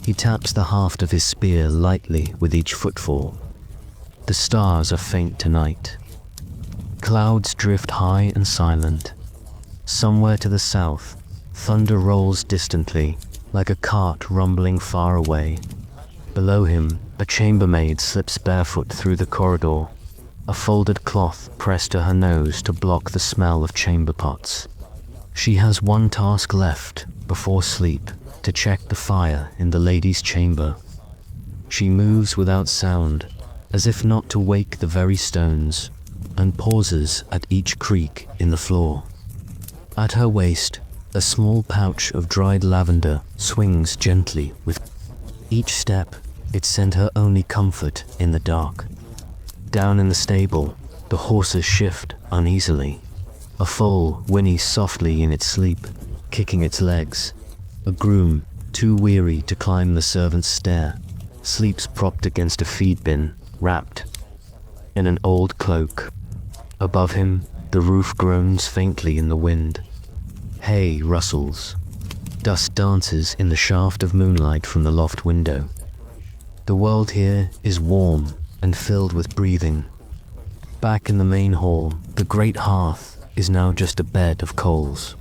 He taps the haft of his spear lightly with each footfall. The stars are faint tonight. Clouds drift high and silent. Somewhere to the south, thunder rolls distantly, like a cart rumbling far away. Below him, a chambermaid slips barefoot through the corridor, a folded cloth pressed to her nose to block the smell of chamber pots. She has one task left before sleep, to check the fire in the lady's chamber. She moves without sound, as if not to wake the very stones, and pauses at each creak in the floor. At her waist, a small pouch of dried lavender swings gently with each step. It sent her only comfort in the dark. Down in the stable, the horses shift uneasily. A foal whinnies softly in its sleep, kicking its legs. A groom, too weary to climb the servant's stair, sleeps propped against a feed bin, wrapped in an old cloak. Above him, the roof groans faintly in the wind. Hay rustles. Dust dances in the shaft of moonlight from the loft window. The world here is warm and filled with breathing. Back in the main hall, the great hearth is now just a bed of coals.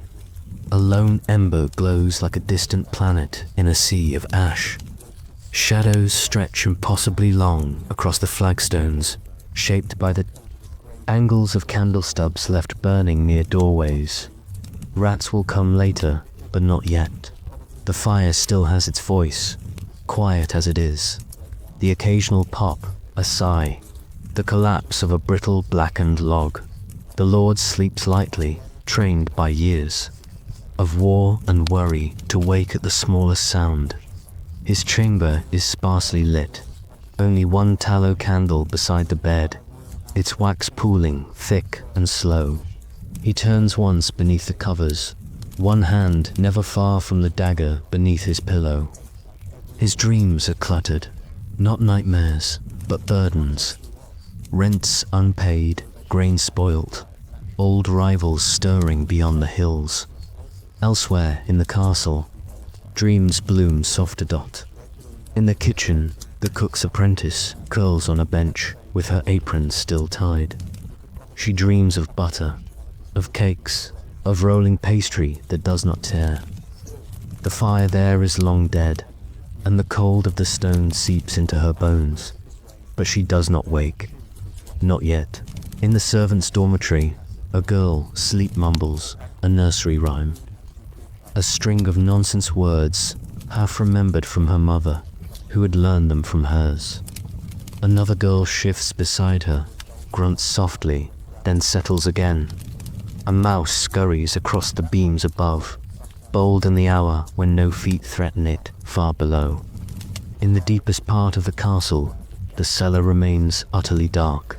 A lone ember glows like a distant planet in a sea of ash. Shadows stretch impossibly long across the flagstones, shaped by the angles of candle stubs left burning near doorways. Rats will come later, but not yet. The fire still has its voice, quiet as it is. The occasional pop, a sigh, the collapse of a brittle blackened log. The Lord sleeps lightly, trained by years of war and worry to wake at the smallest sound. His chamber is sparsely lit, only one tallow candle beside the bed, its wax pooling thick and slow. He turns once beneath the covers, one hand never far from the dagger beneath his pillow. His dreams are cluttered, not nightmares, but burdens. Rents unpaid, grain spoilt, old rivals stirring beyond the hills. Elsewhere in the castle, dreams bloom softer dot. In the kitchen, the cook's apprentice curls on a bench with her apron still tied. She dreams of butter, of cakes, of rolling pastry that does not tear. The fire there is long dead, and the cold of the stone seeps into her bones. But she does not wake. Not yet. In the servants' dormitory, a girl sleep mumbles a nursery rhyme. A string of nonsense words, half remembered from her mother, who had learned them from hers. Another girl shifts beside her, grunts softly, then settles again. A mouse scurries across the beams above, bold in the hour when no feet threaten it far below. In the deepest part of the castle, the cellar remains utterly dark.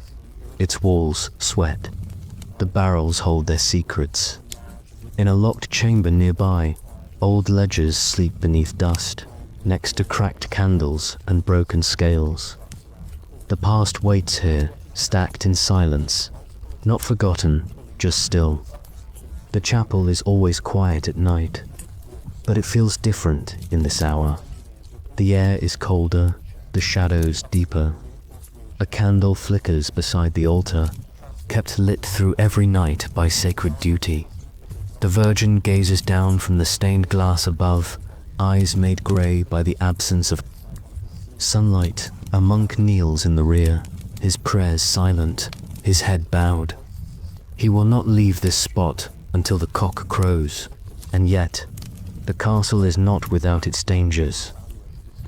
Its walls sweat. The barrels hold their secrets. In a locked chamber nearby, old ledgers sleep beneath dust, next to cracked candles and broken scales. The past waits here, stacked in silence, not forgotten, just still. The chapel is always quiet at night, but it feels different in this hour. The air is colder, the shadows deeper. A candle flickers beside the altar, kept lit through every night by sacred duty. The Virgin gazes down from the stained glass above, eyes made grey by the absence of sunlight. A monk kneels in the rear, his prayers silent, his head bowed. He will not leave this spot until the cock crows, and yet, the castle is not without its dangers.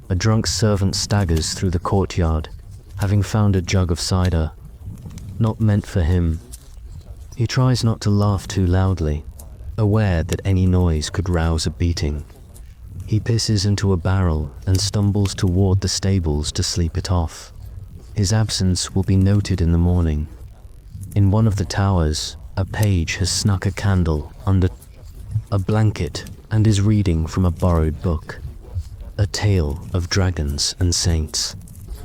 A drunk servant staggers through the courtyard, having found a jug of cider, not meant for him. He tries not to laugh too loudly, aware that any noise could rouse a beating. He pisses into a barrel and stumbles toward the stables to sleep it off. His absence will be noted in the morning. In one of the towers, a page has snuck a candle under a blanket and is reading from a borrowed book, a tale of dragons and saints.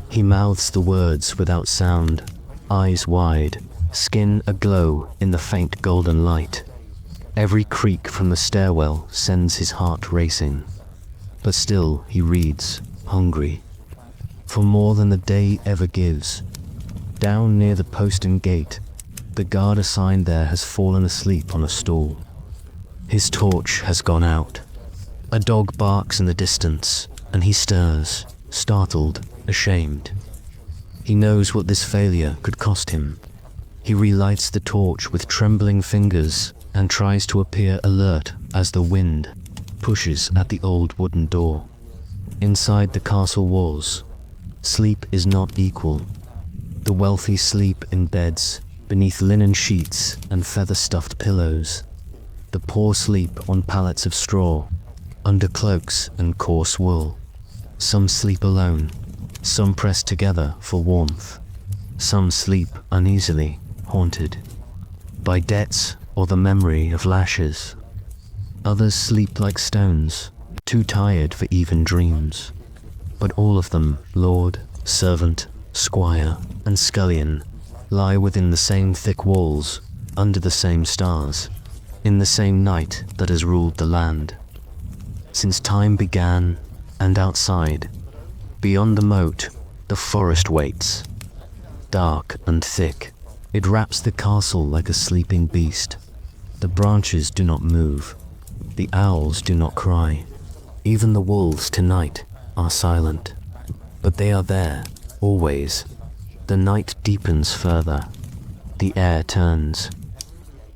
He mouths the words without sound, eyes wide, skin aglow in the faint golden light. Every creak from the stairwell sends his heart racing. But still he reads, hungry, for more than the day ever gives. Down near the postern gate, the guard assigned there has fallen asleep on a stool. His torch has gone out. A dog barks in the distance, and he stirs, startled, ashamed. He knows what this failure could cost him. He relights the torch with trembling fingers and tries to appear alert as the wind pushes at the old wooden door. Inside the castle walls, sleep is not equal. The wealthy sleep in beds, beneath linen sheets and feather-stuffed pillows. The poor sleep on pallets of straw, under cloaks and coarse wool. Some sleep alone, some pressed together for warmth. Some sleep uneasily, haunted by debts or the memory of lashes. Others sleep like stones, too tired for even dreams. But all of them, lord, servant, squire, and scullion, lie within the same thick walls, under the same stars, in the same night that has ruled the land. Since time began, and outside, beyond the moat, the forest waits. Dark and thick, it wraps the castle like a sleeping beast. The branches do not move, the owls do not cry. Even the wolves tonight are silent. But they are there, always. The night deepens further. The air turns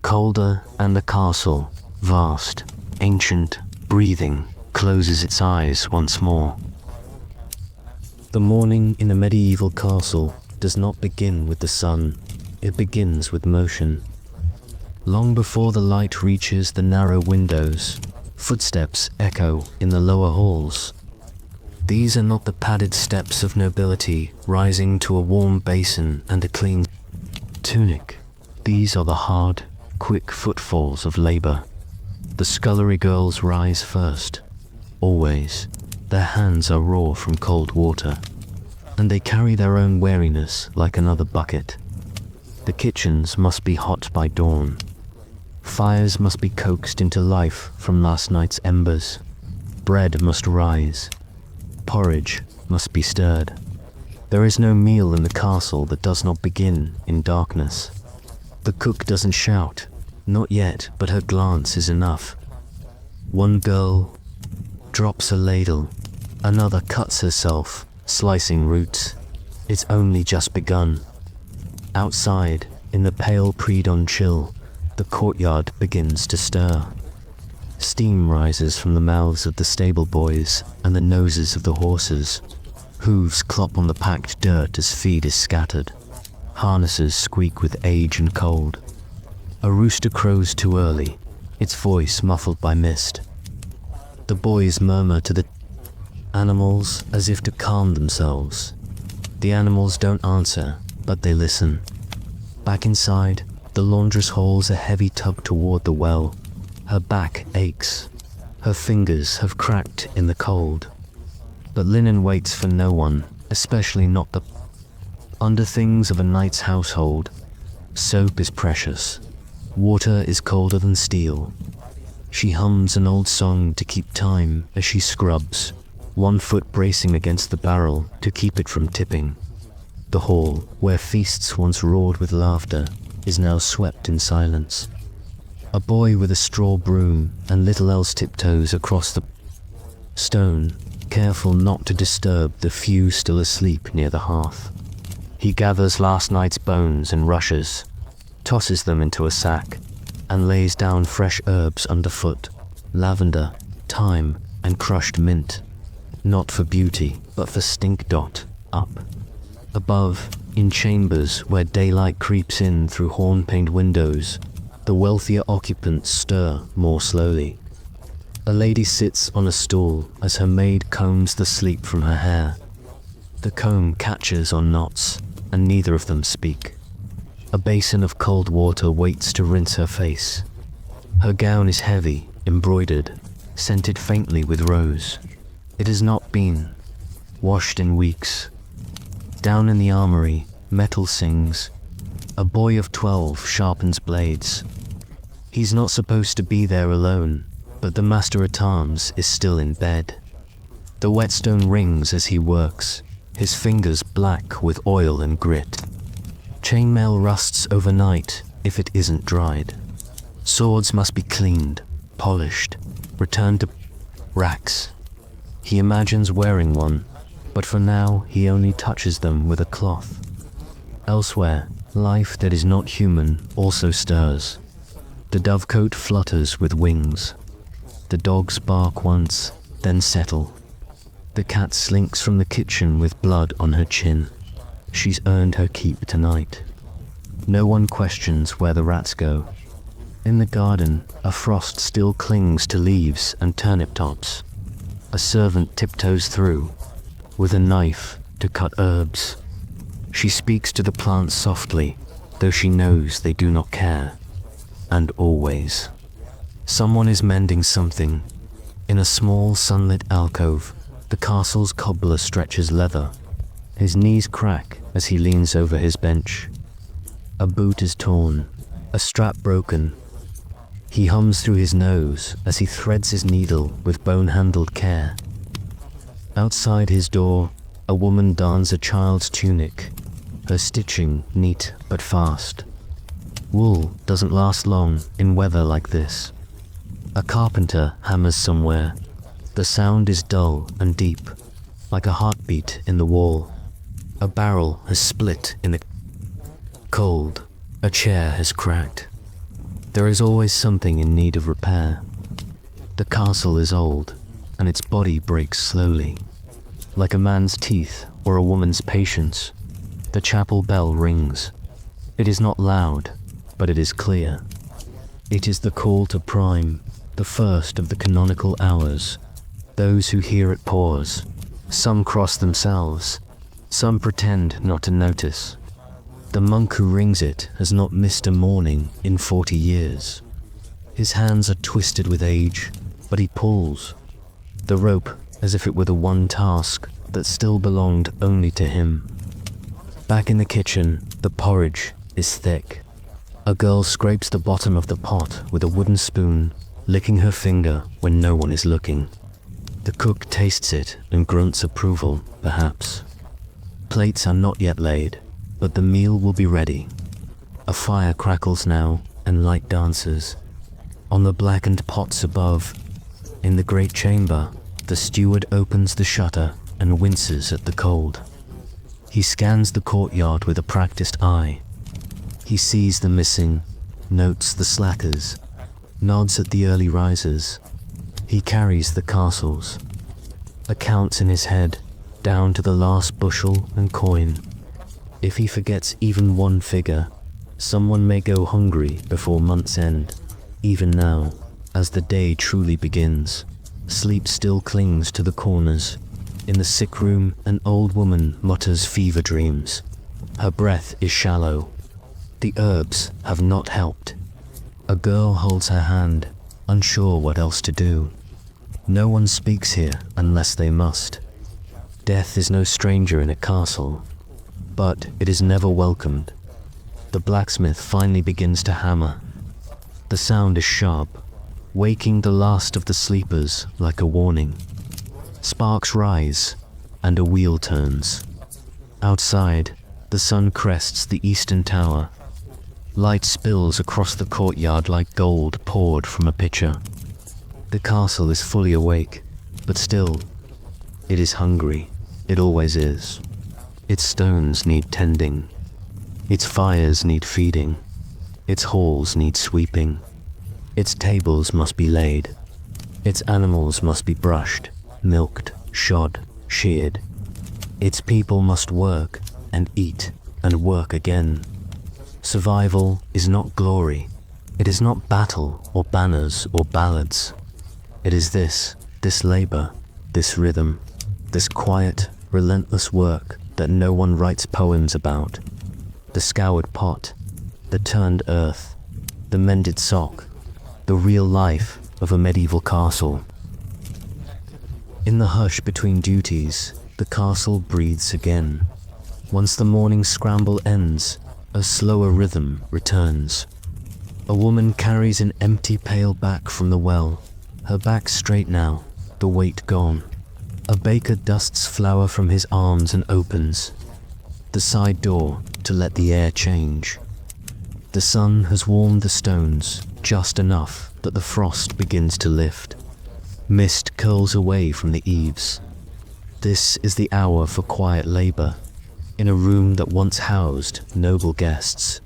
colder, and the castle, vast, ancient, breathing, closes its eyes once more. The morning in a medieval castle does not begin with the sun, it begins with motion. Long before the light reaches the narrow windows, footsteps echo in the lower halls. These are not the padded steps of nobility rising to a warm basin and a clean tunic. These are the hard, quick footfalls of labor. The scullery girls rise first, always. Their hands are raw from cold water, and they carry their own weariness like another bucket. The kitchens must be hot by dawn. Fires must be coaxed into life from last night's embers. Bread must rise. Porridge must be stirred. There is no meal in the castle that does not begin in darkness. The cook doesn't shout, not yet, but her glance is enough. One girl drops a ladle, another cuts herself, slicing roots. It's only just begun. Outside, in the pale pre-dawn chill, the courtyard begins to stir. Steam rises from the mouths of the stable boys and the noses of the horses. Hooves clop on the packed dirt as feed is scattered. Harnesses squeak with age and cold. A rooster crows too early, its voice muffled by mist. The boys murmur to the animals as if to calm themselves. The animals don't answer, but they listen. Back inside, the laundress hauls a heavy tub toward the well. Her back aches. Her fingers have cracked in the cold. But linen waits for no one, especially not the underthings of a knight's household. Soap is precious. Water is colder than steel. She hums an old song to keep time as she scrubs, one foot bracing against the barrel to keep it from tipping. The hall, where feasts once roared with laughter, is now swept in silence. A boy with a straw broom and little else tiptoes across the stone, careful not to disturb the few still asleep near the hearth. He gathers last night's bones and rushes, tosses them into a sack, and lays down fresh herbs underfoot, lavender, thyme, and crushed mint, not for beauty, but for stink. Up above, in chambers where daylight creeps in through horn-paned windows, the wealthier occupants stir more slowly. A lady sits on a stool as her maid combs the sleep from her hair. The comb catches on knots, and neither of them speak. A basin of cold water waits to rinse her face. Her gown is heavy, embroidered, scented faintly with rose. It has not been washed in weeks. Down in the armory, metal sings. A boy of 12 sharpens blades. He's not supposed to be there alone, but the master at arms is still in bed. The whetstone rings as he works, his fingers black with oil and grit. Chainmail rusts overnight if it isn't dried. Swords must be cleaned, polished, returned to racks. He imagines wearing one, but for now he only touches them with a cloth. Elsewhere, life that is not human also stirs. The dovecote flutters with wings. The dogs bark once, then settle. The cat slinks from the kitchen with blood on her chin. She's earned her keep tonight. No one questions where the rats go. In the garden, a frost still clings to leaves and turnip tops. A servant tiptoes through, with a knife to cut herbs. She speaks to the plants softly, though she knows they do not care. And always. Someone is mending something. In a small sunlit alcove, the castle's cobbler stretches leather. His knees crack as he leans over his bench. A boot is torn, a strap broken. He hums through his nose as he threads his needle with bone-handled care. Outside his door, a woman darns a child's tunic, her stitching neat but fast. Wool doesn't last long in weather like this. A carpenter hammers somewhere. The sound is dull and deep, like a heartbeat in the wall. A barrel has split in the cold. A chair has cracked. There is always something in need of repair. The castle is old, and its body breaks slowly. Like a man's teeth or a woman's patience, the chapel bell rings. It is not loud, but it is clear. It is the call to prime, the first of the canonical hours. Those who hear it pause. Some cross themselves. Some pretend not to notice. The monk who rings it has not missed a morning in 40 years. His hands are twisted with age, but he pulls. The rope as if it were the one task that still belonged only to him. Back in the kitchen, the porridge is thick. A girl scrapes the bottom of the pot with a wooden spoon, licking her finger when no one is looking. The cook tastes it and grunts approval, perhaps. Plates are not yet laid, but the meal will be ready. A fire crackles now, and light dances. On the blackened pots above, in the great chamber, the steward opens the shutter and winces at the cold. He scans the courtyard with a practiced eye. He sees the missing, notes the slackers, nods at the early risers. He carries the castles, accounts in his head, down to the last bushel and coin. If he forgets even one figure, someone may go hungry before month's end. Even now, as the day truly begins, sleep still clings to the corners. In the sick room, an old woman mutters fever dreams. Her breath is shallow. The herbs have not helped. A girl holds her hand, unsure what else to do. No one speaks here unless they must. Death is no stranger in a castle, but it is never welcomed. The blacksmith finally begins to hammer. The sound is sharp, waking the last of the sleepers like a warning. Sparks rise, and a wheel turns. Outside, the sun crests the eastern tower. Light spills across the courtyard like gold poured from a pitcher. The castle is fully awake, but still, it is hungry. It always is. Its stones need tending. Its fires need feeding. Its halls need sweeping. Its tables must be laid. Its animals must be brushed, milked, shod, sheared. Its people must work and eat and work again. Survival is not glory. It is not battle or banners or ballads. It is this labor, this rhythm, this quiet, relentless work that no one writes poems about. The scoured pot, the turned earth, the mended sock, the real life of a medieval castle. In the hush between duties, the castle breathes again. Once the morning scramble ends, a slower rhythm returns. A woman carries an empty pail back from the well, her back straight now, the weight gone. A baker dusts flour from his arms and opens the side door to let the air change. The sun has warmed the stones just enough that the frost begins to lift. Mist curls away from the eaves. This is the hour for quiet labor, in a room that once housed noble guests.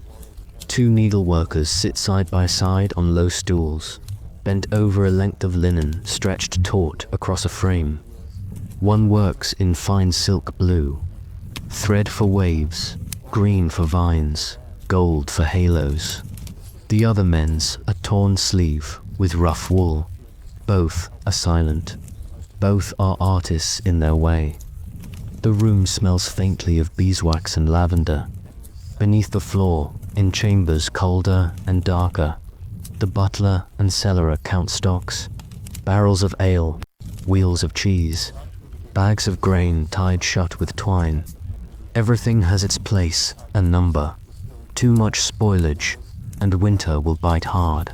Two needleworkers sit side by side on low stools, bent over a length of linen stretched taut across a frame. One works in fine silk blue, thread for waves, green for vines, gold for halos. The other mends a torn sleeve with rough wool. Both are silent. Both are artists in their way. The room smells faintly of beeswax and lavender. Beneath the floor, in chambers colder and darker, the butler and cellarer count stocks, barrels of ale, wheels of cheese, bags of grain tied shut with twine. Everything has its place and number. Too much spoilage, and winter will bite hard.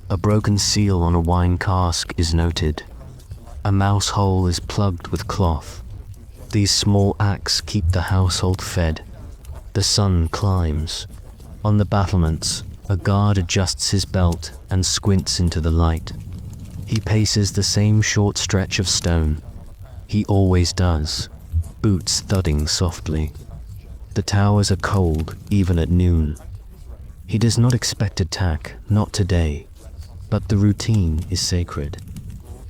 A broken seal on a wine cask is noted. A mouse hole is plugged with cloth. These small acts keep the household fed. The sun climbs. On the battlements, a guard adjusts his belt and squints into the light. He paces the same short stretch of stone. He always does, boots thudding softly. The towers are cold even at noon. He does not expect attack, not today, but the routine is sacred.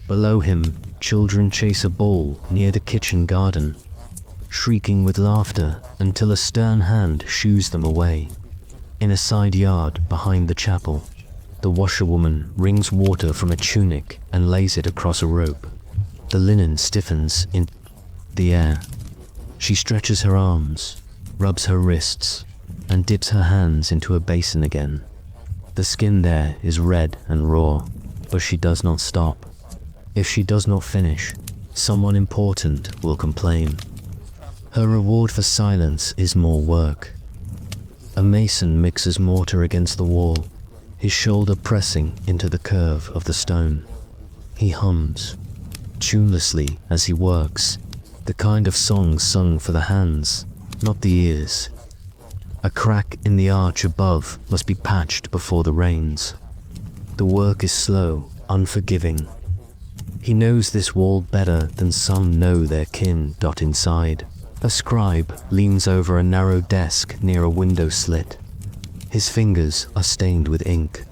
Below him, children chase a ball near the kitchen garden, shrieking with laughter until a stern hand shoos them away. In a side yard behind the chapel, the washerwoman wrings water from a tunic and lays it across a rope. The linen stiffens in the air. She stretches her arms, rubs her wrists, and dips her hands into a basin again. The skin there is red and raw, but she does not stop. If she does not finish, someone important will complain. Her reward for silence is more work. A mason mixes mortar against the wall, his shoulder pressing into the curve of the stone. He hums, tunelessly as he works, the kind of song sung for the hands, not the ears. A crack in the arch above must be patched before the rains. The work is slow, unforgiving. He knows this wall better than some know their kin. Inside, a scribe leans over a narrow desk near a window slit. His fingers are stained with ink.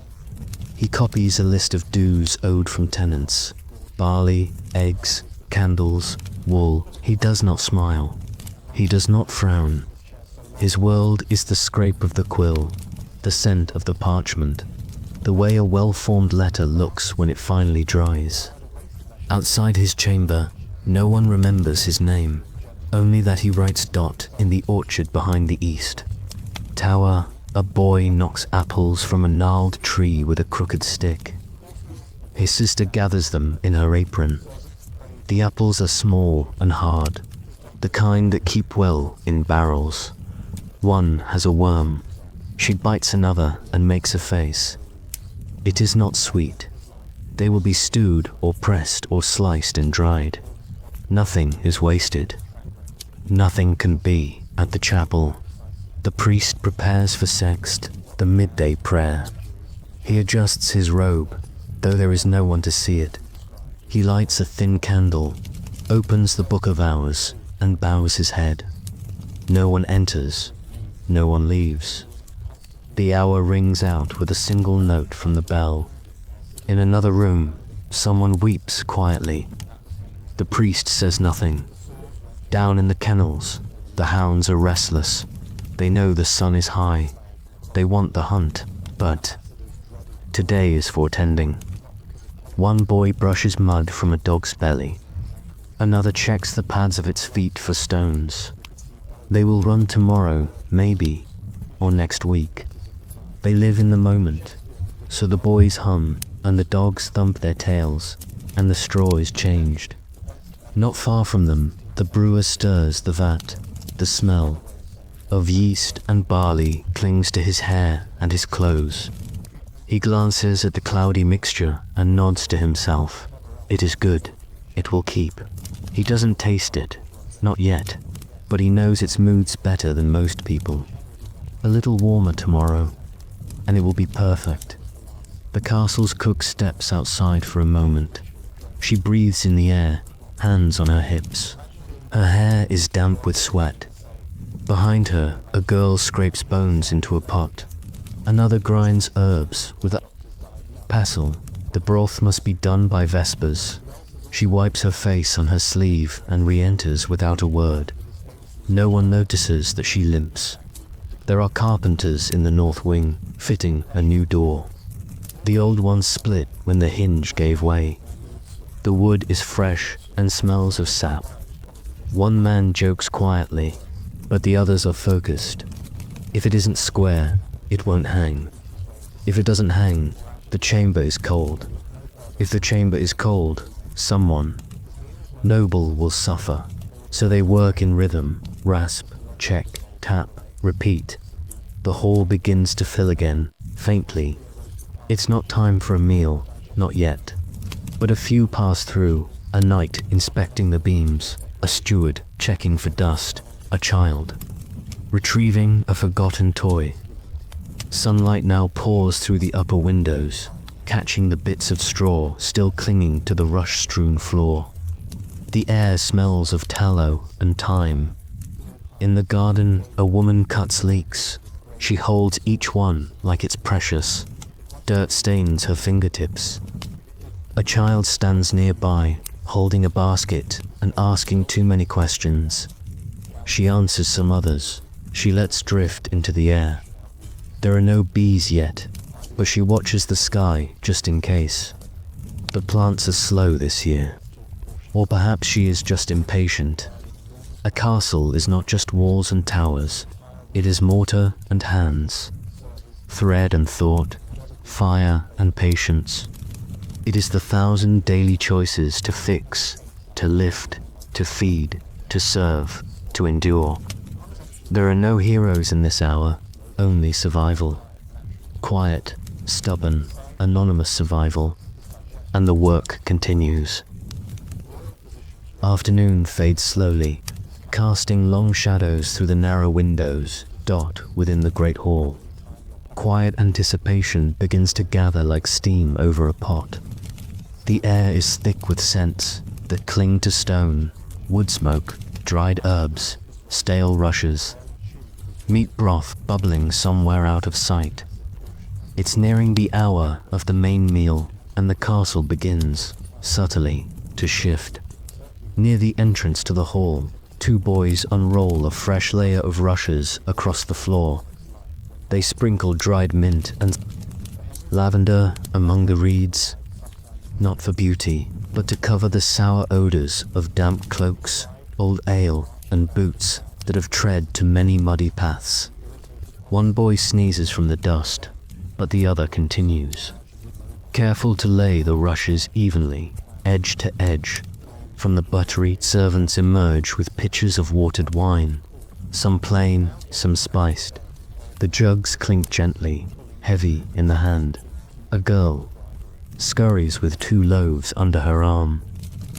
He copies a list of dues owed from tenants: barley, eggs, candles, wool. He does not smile. He does not frown. His world is the scrape of the quill, the scent of the parchment, the way a well-formed letter looks when it finally dries. Outside his chamber, no one remembers his name, only that he writes dot in the orchard behind the east. Tower, a boy knocks apples from a gnarled tree with a crooked stick. His sister gathers them in her apron. The apples are small and hard, the kind that keep well in barrels. One has a worm. She bites another and makes a face. It is not sweet. They will be stewed or pressed or sliced and dried. Nothing is wasted. Nothing can be at the chapel. The priest prepares for sext, the midday prayer. He adjusts his robe, though there is no one to see it. He lights a thin candle, opens the book of hours, and bows his head. No one enters. No one leaves. The hour rings out with a single note from the bell. In another room, someone weeps quietly. The priest says nothing. Down in the kennels, the hounds are restless. They know the sun is high. They want the hunt, but today is foretending. One boy brushes mud from a dog's belly. Another checks the pads of its feet for stones. They will run tomorrow, maybe, or next week. They live in the moment, so the boys hum, and the dogs thump their tails, and the straw is changed. Not far from them, the brewer stirs the vat. The smell of yeast and barley clings to his hair and his clothes. He glances at the cloudy mixture and nods to himself. It is good. It will keep. He doesn't taste it, not yet, but he knows its moods better than most people. A little warmer tomorrow, and it will be perfect. The castle's cook steps outside for a moment. She breathes in the air, hands on her hips. Her hair is damp with sweat. Behind her, a girl scrapes bones into a pot. Another grinds herbs with a pestle. The broth must be done by vespers. She wipes her face on her sleeve and re-enters without a word. No one notices that she limps. There are carpenters in the north wing, fitting a new door. The old one split when the hinge gave way. The wood is fresh and smells of sap. One man jokes quietly, but the others are focused. If it isn't square, it won't hang. If it doesn't hang, the chamber is cold. If the chamber is cold, someone noble will suffer. So they work in rhythm, rasp, check, tap, repeat. The hall begins to fill again, faintly. It's not time for a meal, not yet. But a few pass through, a knight inspecting the beams, a steward checking for dust, a child retrieving a forgotten toy. Sunlight now pours through the upper windows, catching the bits of straw still clinging to the rush-strewn floor. The air smells of tallow and thyme. In the garden, a woman cuts leeks. She holds each one like it's precious. Dirt stains her fingertips. A child stands nearby, holding a basket and asking too many questions. She answers some others. She lets drift into the air. There are no bees yet, but she watches the sky just in case. The plants are slow this year. Or perhaps she is just impatient. A castle is not just walls and towers. It is mortar and hands, thread and thought, fire and patience. It is the 1,000 daily choices to fix, to lift, to feed, to serve, to endure. There are no heroes in this hour, only survival. Quiet, stubborn, anonymous survival. And the work continues. Afternoon fades slowly, casting long shadows through the narrow windows dot within the great hall. Quiet anticipation begins to gather like steam over a pot. The air is thick with scents that cling to stone, wood smoke, dried herbs, stale rushes, meat broth bubbling somewhere out of sight. It's nearing the hour of the main meal, and the castle begins, subtly, to shift. Near the entrance to the hall, 2 boys unroll a fresh layer of rushes across the floor. They sprinkle dried mint and lavender among the reeds, not for beauty, but to cover the sour odors of damp cloaks, old ale, and boots that have tread to many muddy paths. One boy sneezes from the dust, but the other continues, careful to lay the rushes evenly, edge to edge. From the buttery, servants emerge with pitchers of watered wine, some plain, some spiced. The jugs clink gently, heavy in the hand. A girl scurries with 2 loaves under her arm,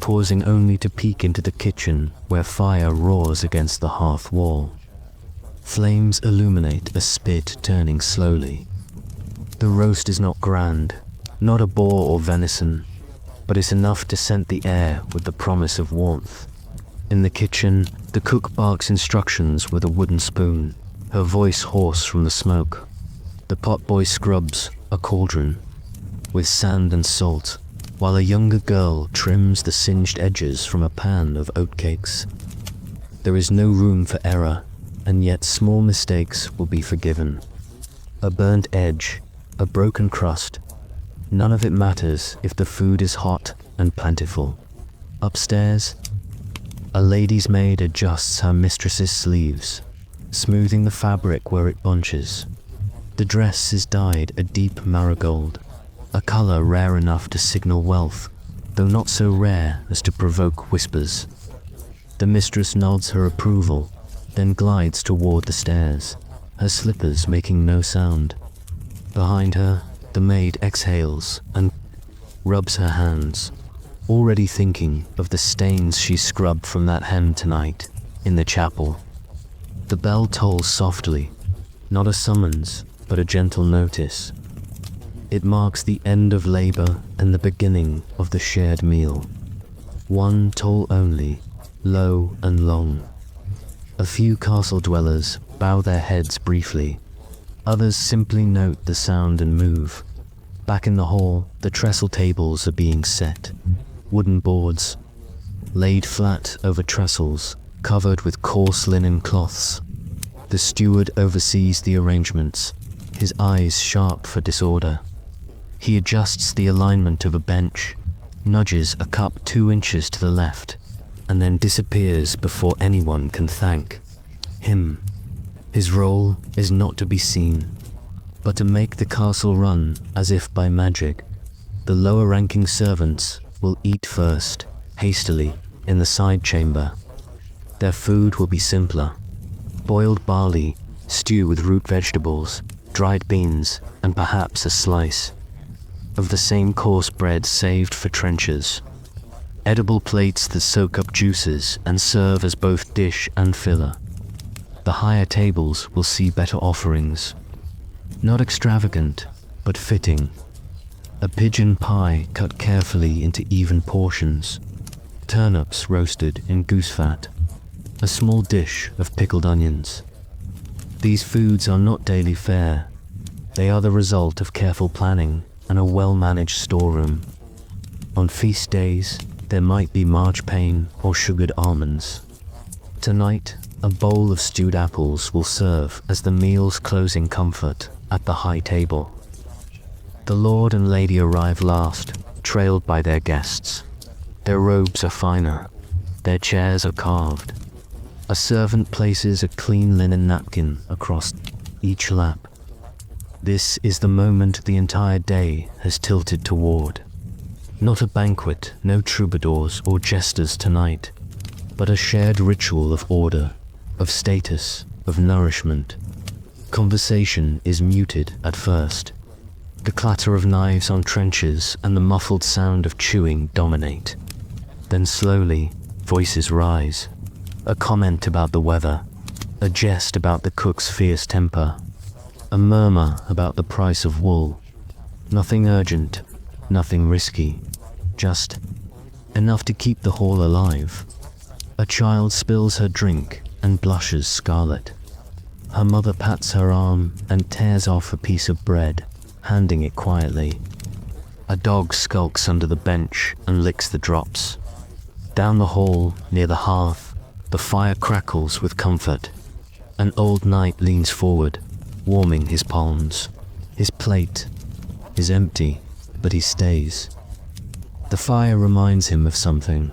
pausing only to peek into the kitchen where fire roars against the hearth wall. Flames illuminate a spit turning slowly. The roast is not grand, not a boar or venison, but it's enough to scent the air with the promise of warmth. In the kitchen, the cook barks instructions with a wooden spoon, her voice hoarse from the smoke. The potboy scrubs a cauldron with sand and salt, while a younger girl trims the singed edges from a pan of oatcakes. There is no room for error, and yet small mistakes will be forgiven. A burnt edge, a broken crust, none of it matters if the food is hot and plentiful. Upstairs, a lady's maid adjusts her mistress's sleeves, smoothing the fabric where it bunches. The dress is dyed a deep marigold, a color rare enough to signal wealth, though not so rare as to provoke whispers. The mistress nods her approval, then glides toward the stairs, her slippers making no sound. Behind her, the maid exhales and rubs her hands, already thinking of the stains she scrubbed from that hen tonight in the chapel. The bell tolls softly, not a summons, but a gentle notice. It marks the end of labor and the beginning of the shared meal. One toll only, low and long. A few castle dwellers bow their heads briefly. Others simply note the sound and move. Back in the hall, the trestle tables are being set. Wooden boards, laid flat over trestles, covered with coarse linen cloths. The steward oversees the arrangements, his eyes sharp for disorder. He adjusts the alignment of a bench, nudges a cup 2 inches to the left, and then disappears before anyone can thank him. His role is not to be seen, but to make the castle run as if by magic. The lower-ranking servants will eat first, hastily, in the side chamber. Their food will be simpler: boiled barley, stew with root vegetables, dried beans, and perhaps a slice of the same coarse bread saved for trenchers. Edible plates that soak up juices and serve as both dish and filler. The higher tables will see better offerings. Not extravagant, but fitting. A pigeon pie cut carefully into even portions. Turnips roasted in goose fat. A small dish of pickled onions. These foods are not daily fare. They are the result of careful planning and a well-managed storeroom. On feast days, there might be marchpane or sugared almonds. Tonight, a bowl of stewed apples will serve as the meal's closing comfort at the high table. The lord and lady arrive last, trailed by their guests. Their robes are finer. Their chairs are carved. A servant places a clean linen napkin across each lap. This is the moment the entire day has tilted toward. Not a banquet, no troubadours or jesters tonight, but a shared ritual of order, of status, of nourishment. Conversation is muted at first. The clatter of knives on trenchers and the muffled sound of chewing dominate. Then slowly, voices rise. A comment about the weather, a jest about the cook's fierce temper, a murmur about the price of wool. Nothing urgent, nothing risky, just enough to keep the hall alive. A child spills her drink and blushes scarlet. Her mother pats her arm and tears off a piece of bread, handing it quietly. A dog skulks under the bench and licks the drops. Down the hall, near the hearth, the fire crackles with comfort. An old knight leans forward, warming his palms. His plate is empty, but he stays. The fire reminds him of something.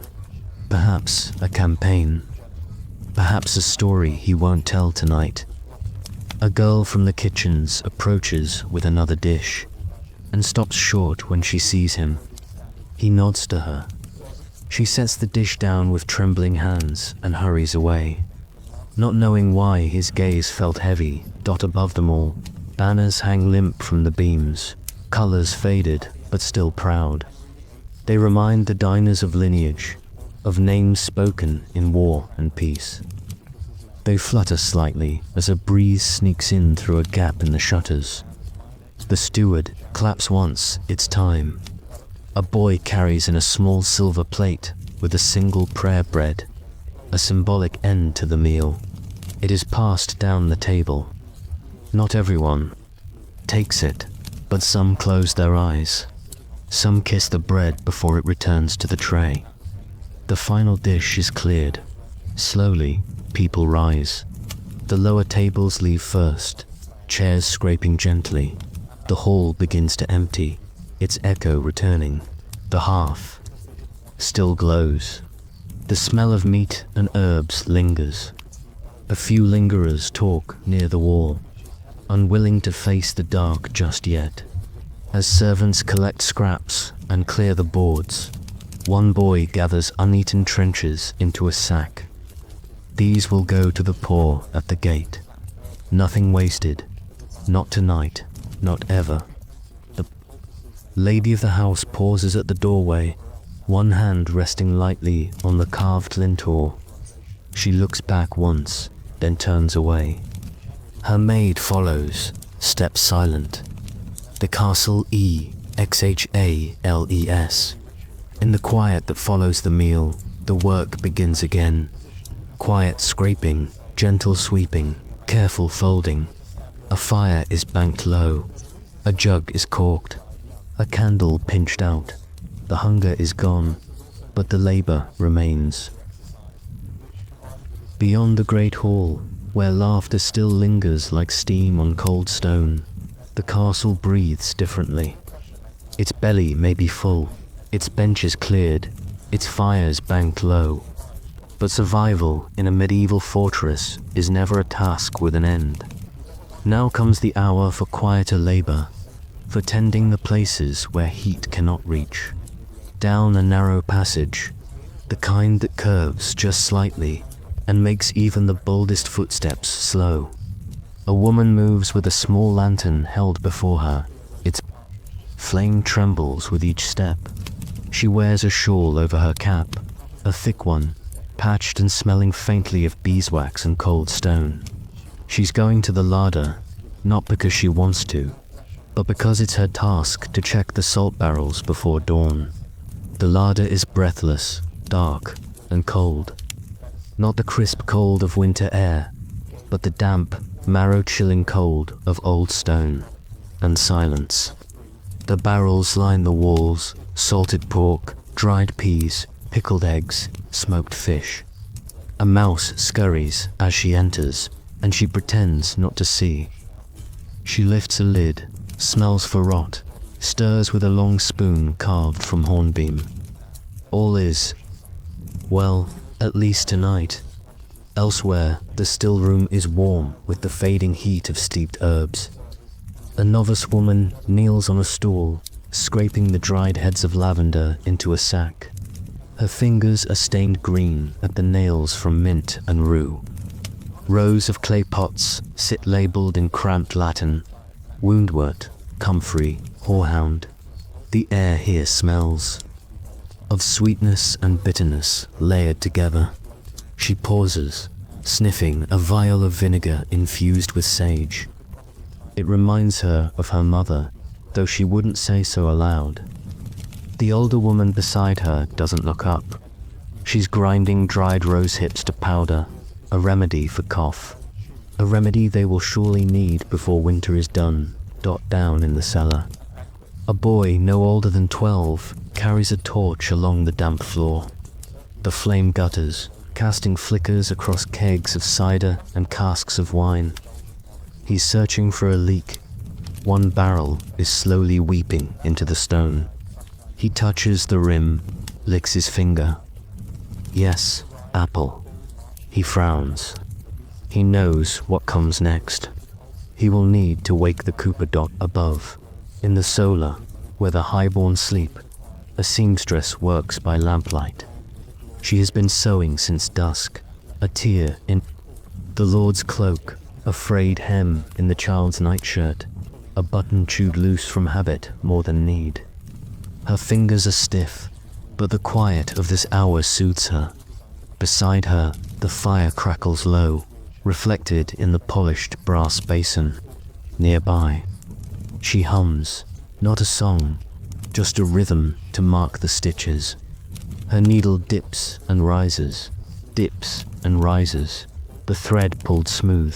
Perhaps a campaign. Perhaps a story he won't tell tonight. A girl from the kitchens approaches with another dish and stops short when she sees him. He nods to her. She sets the dish down with trembling hands and hurries away. Not knowing why, his gaze felt heavy. Dot above them all, banners hang limp from the beams, colors faded but still proud. They remind the diners of lineage, of names spoken in war and peace. They flutter slightly as a breeze sneaks in through a gap in the shutters. The steward claps once, it's time. A boy carries in a small silver plate with a single prayer bread, a symbolic end to the meal. It is passed down the table. Not everyone takes it, but some close their eyes. Some kiss the bread before it returns to the tray. The final dish is cleared. Slowly, people rise. The lower tables leave first, chairs scraping gently. The hall begins to empty, its echo returning. The hearth still glows. The smell of meat and herbs lingers. A few lingerers talk near the wall, unwilling to face the dark just yet. As servants collect scraps and clear the boards, one boy gathers uneaten trenchers into a sack. These will go to the poor at the gate. Nothing wasted. Not tonight. Not ever. The lady of the house pauses at the doorway, one hand resting lightly on the carved lintel. She looks back once, then turns away. Her maid follows, steps silent. The castle exhales. In the quiet that follows the meal, the work begins again. Quiet scraping, gentle sweeping, careful folding. A fire is banked low. A jug is corked. A candle pinched out. The hunger is gone, but the labor remains. Beyond the great hall, where laughter still lingers like steam on cold stone, the castle breathes differently. Its belly may be full, its benches cleared, its fires banked low, But survival in a medieval fortress is never a task with an end. Now comes the hour for quieter labor, for tending the places where heat cannot reach. Down a narrow passage, the kind that curves just slightly and makes even the boldest footsteps slow. A woman moves with a small lantern held before her. Its flame trembles with each step. She wears a shawl over her cap, a thick one, patched and smelling faintly of beeswax and cold stone. She's going to the larder, not because she wants to, but because it's her task to check the salt barrels before dawn. The larder is breathless, dark, and cold. Not the crisp cold of winter air, but the damp, marrow-chilling cold of old stone and silence. The barrels line the walls, salted pork, dried peas, pickled eggs, smoked fish. A mouse scurries as she enters, and she pretends not to see. She lifts a lid, smells for rot, stirs with a long spoon carved from hornbeam. All is, well, at least tonight. Elsewhere, the still room is warm with the fading heat of steeped herbs. A novice woman kneels on a stool, scraping the dried heads of lavender into a sack. Her fingers are stained green at the nails from mint and rue. Rows of clay pots sit labelled in cramped Latin: woundwort, comfrey, horehound. The air here smells of sweetness and bitterness layered together. She pauses, sniffing a vial of vinegar infused with sage. It reminds her of her mother, though she wouldn't say so aloud. The older woman beside her doesn't look up. She's grinding dried rose hips to powder, a remedy for cough. A remedy they will surely need before winter is done, down in the cellar. A boy no older than 12 carries a torch along the damp floor. The flame gutters, casting flickers across kegs of cider and casks of wine. He's searching for a leak. One barrel is slowly weeping into the stone. He touches the rim, licks his finger. Yes, apple. He frowns. He knows what comes next. He will need to wake the Cooper dot above. In the solar, where the highborn sleep, a seamstress works by lamplight. She has been sewing since dusk, a tear in the Lord's cloak, a frayed hem in the child's nightshirt, a button chewed loose from habit more than need. Her fingers are stiff, but the quiet of this hour soothes her. Beside her, the fire crackles low, reflected in the polished brass basin. Nearby, she hums, not a song, just a rhythm to mark the stitches. Her needle dips and rises, the thread pulled smooth.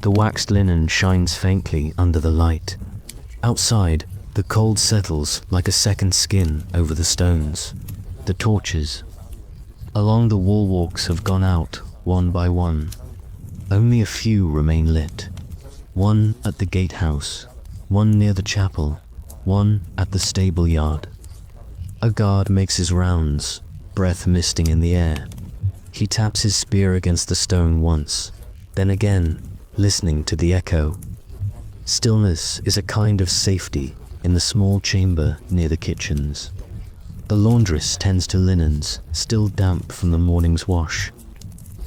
The waxed linen shines faintly under the light. Outside, the cold settles like a second skin over the stones. The torches along the wall walks have gone out one by one. Only a few remain lit. One at the gatehouse, one near the chapel, one at the stable yard. A guard makes his rounds, breath misting in the air. He taps his spear against the stone once, then again, listening to the echo. Stillness is a kind of safety in the small chamber near the kitchens. The laundress tends to linens, still damp from the morning's wash.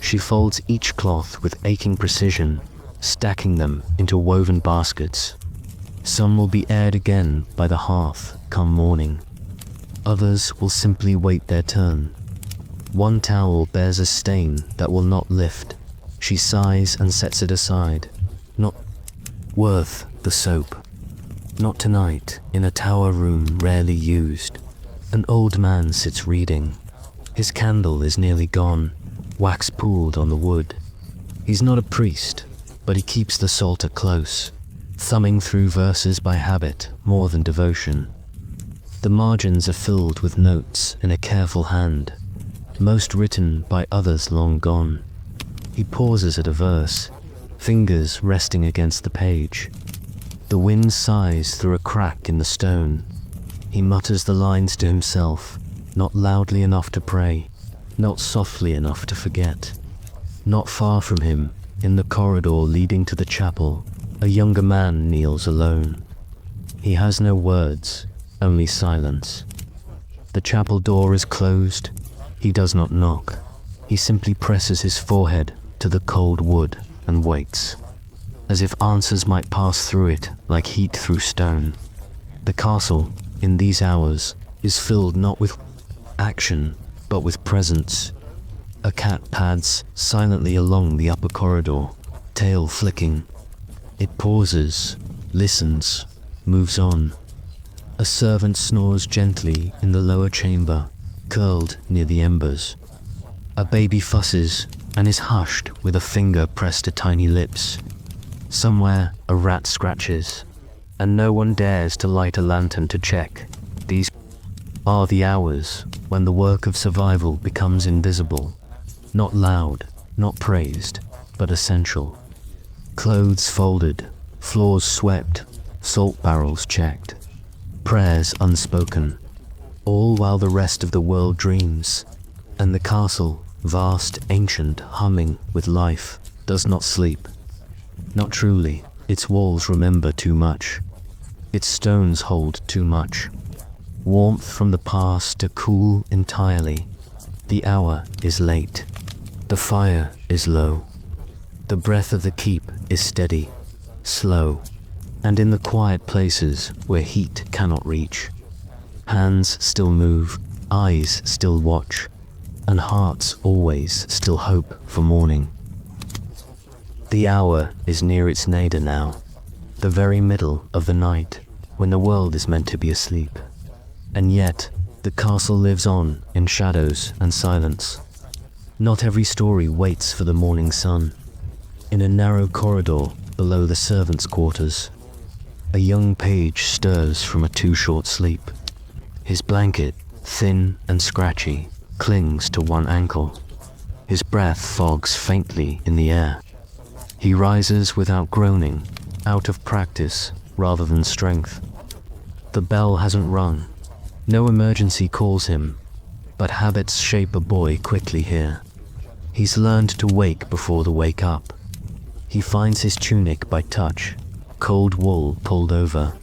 She folds each cloth with aching precision, stacking them into woven baskets. Some will be aired again by the hearth come morning. Others will simply wait their turn. One towel bears a stain that will not lift. She sighs and sets it aside. Not worth the soap. Not tonight, in a tower room rarely used. An old man sits reading. His candle is nearly gone, wax pooled on the wood. He's not a priest, but he keeps the psalter close, thumbing through verses by habit more than devotion. The margins are filled with notes in a careful hand, most written by others long gone. He pauses at a verse, fingers resting against the page. The wind sighs through a crack in the stone. He mutters the lines to himself, not loudly enough to pray. not softly enough to forget. Not far from him, in the corridor leading to the chapel, a younger man kneels alone. He has no words, only silence. The chapel door is closed. He does not knock. He simply presses his forehead to the cold wood and waits, as if answers might pass through it like heat through stone. The castle, in these hours, is filled not with action, but with presence. A cat pads silently along the upper corridor, tail flicking. It pauses, listens, moves on. A servant snores gently in the lower chamber, curled near the embers. A baby fusses and is hushed with a finger pressed to tiny lips. Somewhere a rat scratches, and no one dares to light a lantern to check. These are the hours when the work of survival becomes invisible. Not loud, not praised, but essential. Clothes folded, floors swept, salt barrels checked, prayers unspoken, all while the rest of the world dreams, and the castle, vast, ancient, humming with life, does not sleep. Not truly. Its walls remember too much. Its stones hold too much. Warmth from the past to cool entirely. The hour is late. The fire is low. The breath of the keep is steady, slow, and in the quiet places where heat cannot reach. Hands still move, eyes still watch, and hearts always still hope for morning. The hour is near its nadir now, the very middle of the night, when the world is meant to be asleep. And yet, the castle lives on in shadows and silence. Not every story waits for the morning sun. In a narrow corridor below the servants' quarters, a young page stirs from a too-short sleep. His blanket, thin and scratchy, clings to one ankle. His breath fogs faintly in the air. He rises without groaning, out of practice rather than strength. The bell hasn't rung. No emergency calls him, but habits shape a boy quickly here. He's learned to wake before the wake up. He finds his tunic by touch, cold wool pulled over.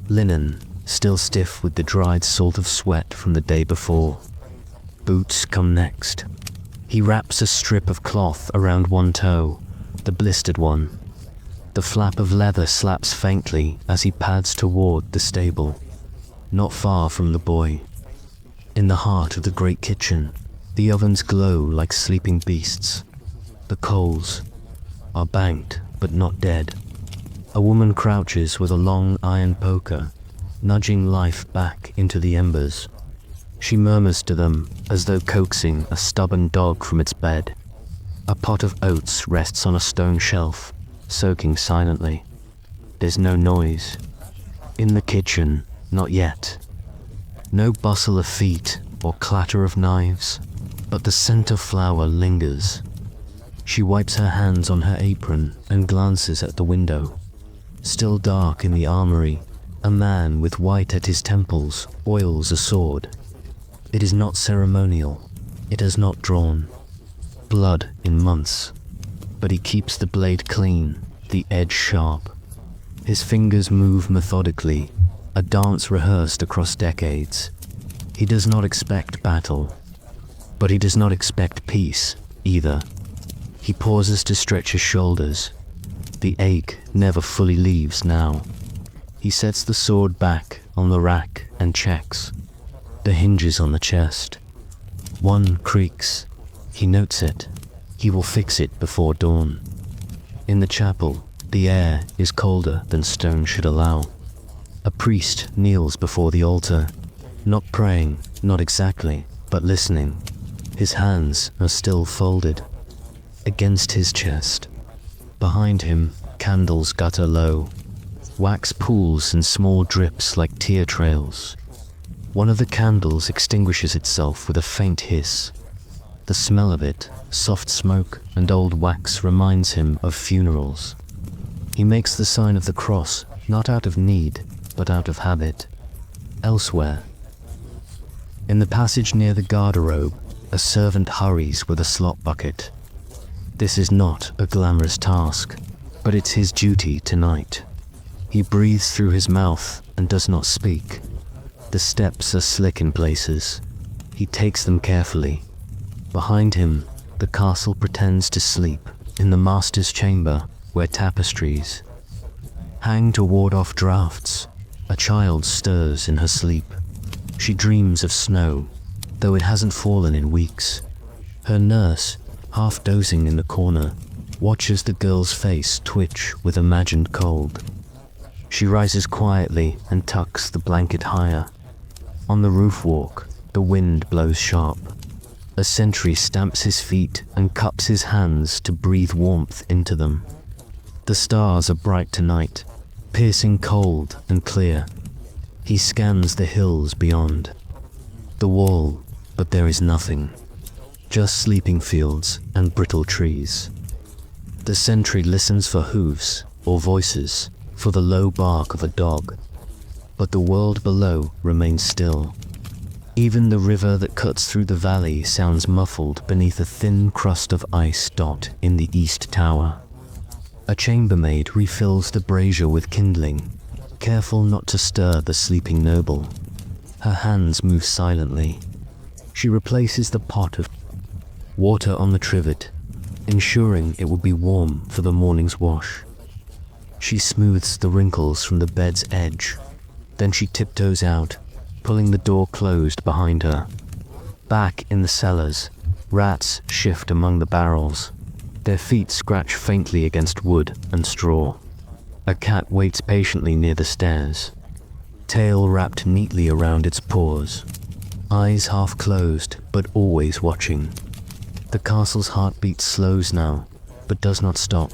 Linen, still stiff with the dried salt of sweat from the day before. Boots come next. He wraps a strip of cloth around one toe, the blistered one. The flap of leather slaps faintly as he pads toward the stable, not far from the boy. In the heart of the great kitchen, the ovens glow like sleeping beasts. The coals are banked but not dead. A woman crouches with a long iron poker, nudging life back into the embers. She murmurs to them as though coaxing a stubborn dog from its bed. A pot of oats rests on a stone shelf, soaking silently. There's no noise. In the kitchen, not yet. No bustle of feet or clatter of knives, but the scent of flour lingers. She wipes her hands on her apron and glances at the window. Still dark in the armory, a man with white at his temples oils a sword. It is not ceremonial. It has not drawn blood in months, but he keeps the blade clean, the edge sharp. His fingers move methodically, a dance rehearsed across decades. He does not expect battle, but he does not expect peace either. He pauses to stretch his shoulders. The ache never fully leaves now. He sets the sword back on the rack and checks the hinges on the chest. One creaks. He notes it. He will fix it before dawn. In the chapel, the air is colder than stone should allow. A priest kneels before the altar, not praying, not exactly, but listening. His hands are still folded against his chest. Behind him, candles gutter low. Wax pools in small drips like tear trails. One of the candles extinguishes itself with a faint hiss. The smell of it, soft smoke and old wax, reminds him of funerals. He makes the sign of the cross, not out of need, but out of habit. Elsewhere, in the passage near the garderobe, a servant hurries with a slop bucket. This is not a glamorous task, but it's his duty tonight. He breathes through his mouth and does not speak. The steps are slick in places. He takes them carefully. Behind him, the castle pretends to sleep in the master's chamber where tapestries hang to ward off drafts. A child stirs in her sleep. She dreams of snow, though it hasn't fallen in weeks. Her nurse, half dozing in the corner, watches the girl's face twitch with imagined cold. She rises quietly and tucks the blanket higher. On the roof walk, the wind blows sharp. A sentry stamps his feet and cups his hands to breathe warmth into them. The stars are bright tonight, piercing cold and clear. He scans the hills beyond. The wall, but there is nothing. Just sleeping fields and brittle trees. The sentry listens for hooves or voices, for the low bark of a dog. But the world below remains still. Even the river that cuts through the valley sounds muffled beneath a thin crust of ice dot in the east tower. A chambermaid refills the brazier with kindling, careful not to stir the sleeping noble. Her hands move silently. She replaces the pot of water on the trivet, ensuring it will be warm for the morning's wash. She smooths the wrinkles from the bed's edge. Then she tiptoes out, pulling the door closed behind her. Back in the cellars, rats shift among the barrels. Their feet scratch faintly against wood and straw. A cat waits patiently near the stairs, tail wrapped neatly around its paws, eyes half closed but always watching. The castle's heartbeat slows now, but does not stop.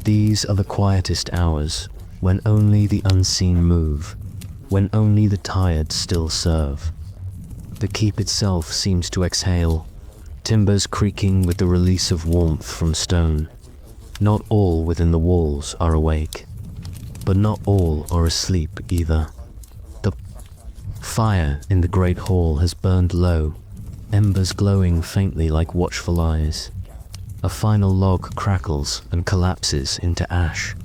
These are the quietest hours, when only the unseen move, when only the tired still serve. The keep itself seems to exhale, timbers creaking with the release of warmth from stone. Not all within the walls are awake, but not all are asleep either. The fire in the great hall has burned low, embers glowing faintly like watchful eyes. A final log crackles and collapses into ash.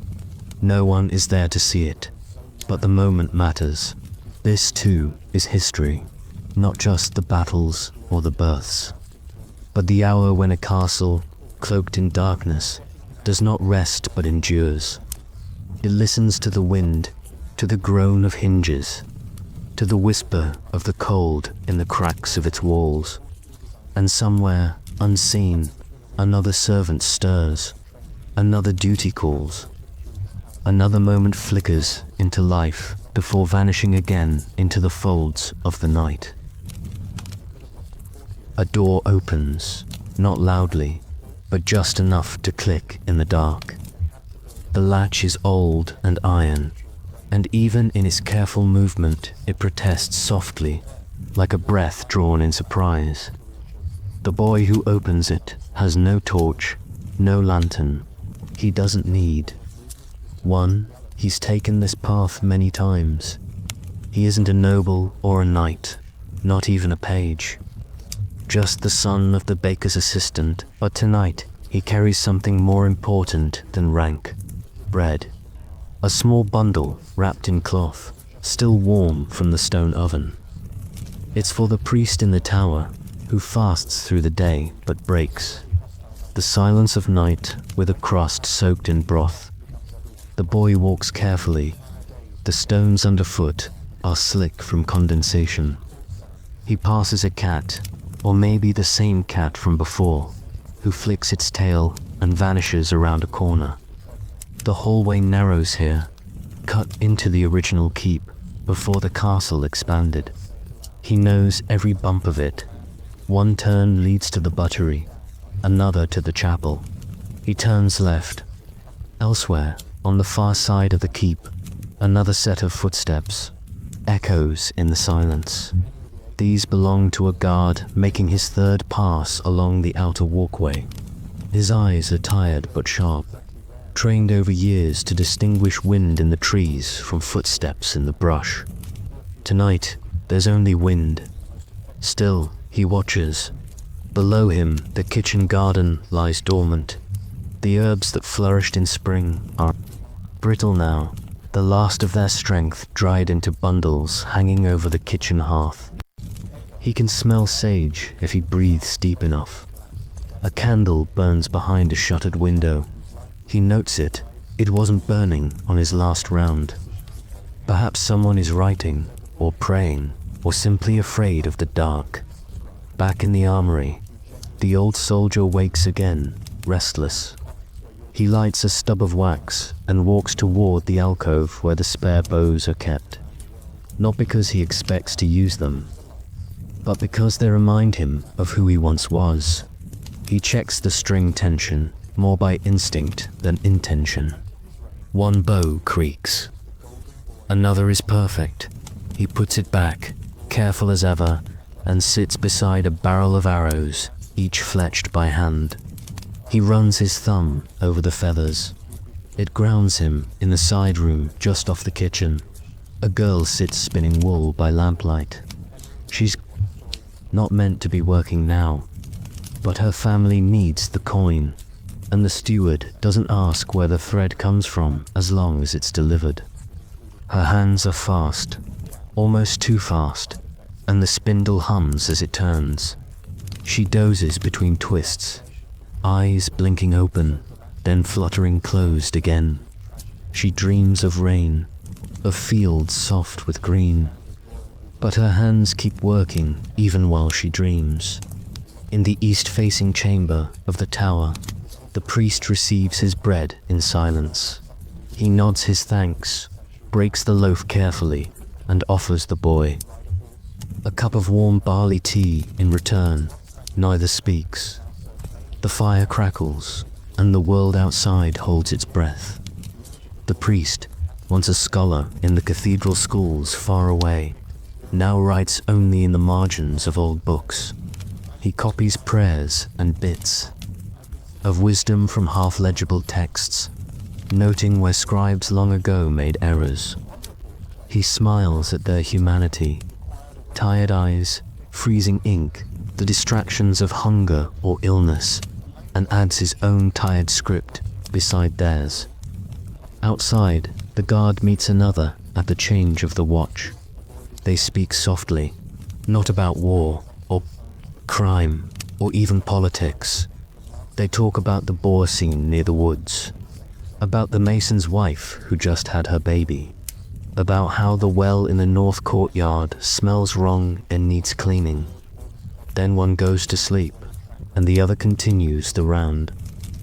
No one is there to see it, but the moment matters. This too is history, not just the battles or the births, but the hour when a castle, cloaked in darkness, does not rest but endures. It listens to the wind, to the groan of hinges, to the whisper of the cold in the cracks of its walls. And somewhere, unseen, another servant stirs, another duty calls. Another moment flickers into life before vanishing again into the folds of the night. A door opens, not loudly, but just enough to click in the dark. The latch is old and iron, and even in its careful movement it protests softly, like a breath drawn in surprise. The boy who opens it has no torch, no lantern. He doesn't need one. He's taken this path many times. He isn't a noble or a knight, not even a page. Just the son of the baker's assistant, but tonight he carries something more important than rank. Bread. A small bundle wrapped in cloth, still warm from the stone oven. It's for the priest in the tower, who fasts through the day but breaks the silence of night with a crust soaked in broth. The boy walks carefully. The stones underfoot are slick from condensation. He passes a cat, or maybe the same cat from before, who flicks its tail and vanishes around a corner. The hallway narrows here, cut into the original keep before the castle expanded. He knows every bump of it. One turn leads to the buttery, another to the chapel. He turns left. Elsewhere, on the far side of the keep, another set of footsteps, echoes in the silence. These belong to a guard making his third pass along the outer walkway. His eyes are tired but sharp, trained over years to distinguish wind in the trees from footsteps in the brush. Tonight, there's only wind. Still, he watches, Below him, the kitchen garden lies dormant. The herbs that flourished in spring are brittle now, the last of their strength dried into bundles hanging over the kitchen hearth. He can smell sage if he breathes deep enough. A candle burns behind a shuttered window. He notes it. It wasn't burning on his last round. Perhaps someone is writing, or praying, or simply afraid of the dark. Back in the armory, the old soldier wakes again, restless. He lights a stub of wax and walks toward the alcove where the spare bows are kept. Not because he expects to use them, but because they remind him of who he once was. He checks the string tension more by instinct than intention. One bow creaks. Another is perfect. He puts it back, careful as ever, and sits beside a barrel of arrows, each fletched by hand. He runs his thumb over the feathers. It grounds him in the side room just off the kitchen. A girl sits spinning wool by lamplight. She's not meant to be working now, but her family needs the coin, and the steward doesn't ask where the thread comes from as long as it's delivered. Her hands are fast, almost too fast, and the spindle hums as it turns. She dozes between twists, eyes blinking open, then fluttering closed again. She dreams of rain, of fields soft with green. But her hands keep working even while she dreams. In the east-facing chamber of the tower, the priest receives his bread in silence. He nods his thanks, breaks the loaf carefully, and offers the boy a cup of warm barley tea in return. Neither speaks. The fire crackles, and the world outside holds its breath. The priest, once a scholar in the cathedral schools far away, now writes only in the margins of old books. He copies prayers and bits of wisdom from half-legible texts, noting where scribes long ago made errors. He smiles at their humanity, tired eyes, freezing ink, the distractions of hunger or illness, and adds his own tired script beside theirs. Outside, the guard meets another at the change of the watch. They speak softly, not about war or crime or even politics. They talk about the boar scene near the woods, about the mason's wife who just had her baby, about how the well in the north courtyard smells wrong and needs cleaning. Then one goes to sleep, and the other continues the round.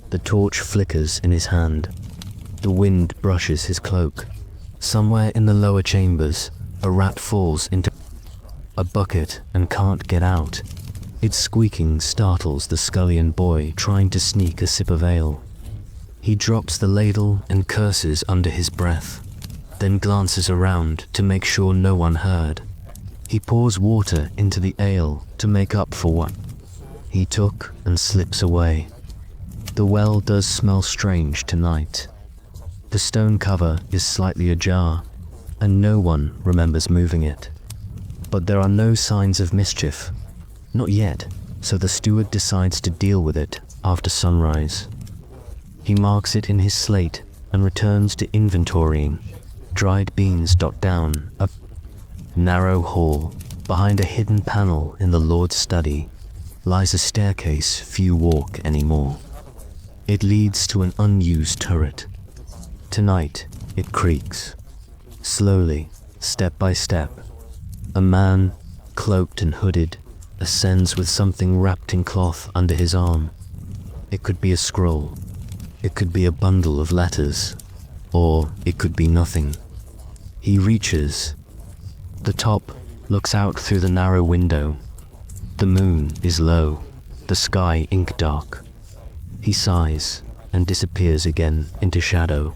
The torch flickers in his hand. The wind brushes his cloak. Somewhere in the lower chambers, a rat falls into a bucket and can't get out. Its squeaking startles the scullion boy trying to sneak a sip of ale. He drops the ladle and curses under his breath, then glances around to make sure no one heard. He pours water into the ale to make up for what he took and slips away. The well does smell strange tonight. The stone cover is slightly ajar, and no one remembers moving it. But there are no signs of mischief. Not yet, so the steward decides to deal with it after sunrise. He marks it in his slate and returns to inventorying. Dried beans dot down a narrow hall. Behind a hidden panel in the Lord's study lies a staircase few walk anymore. It leads to an unused turret. Tonight, it creaks. Slowly, step by step, a man, cloaked and hooded, ascends with something wrapped in cloth under his arm. It could be a scroll. It could be a bundle of letters. Or it could be nothing. He reaches. The top looks out through the narrow window. The moon is low, the sky ink dark. He sighs and disappears again into shadow.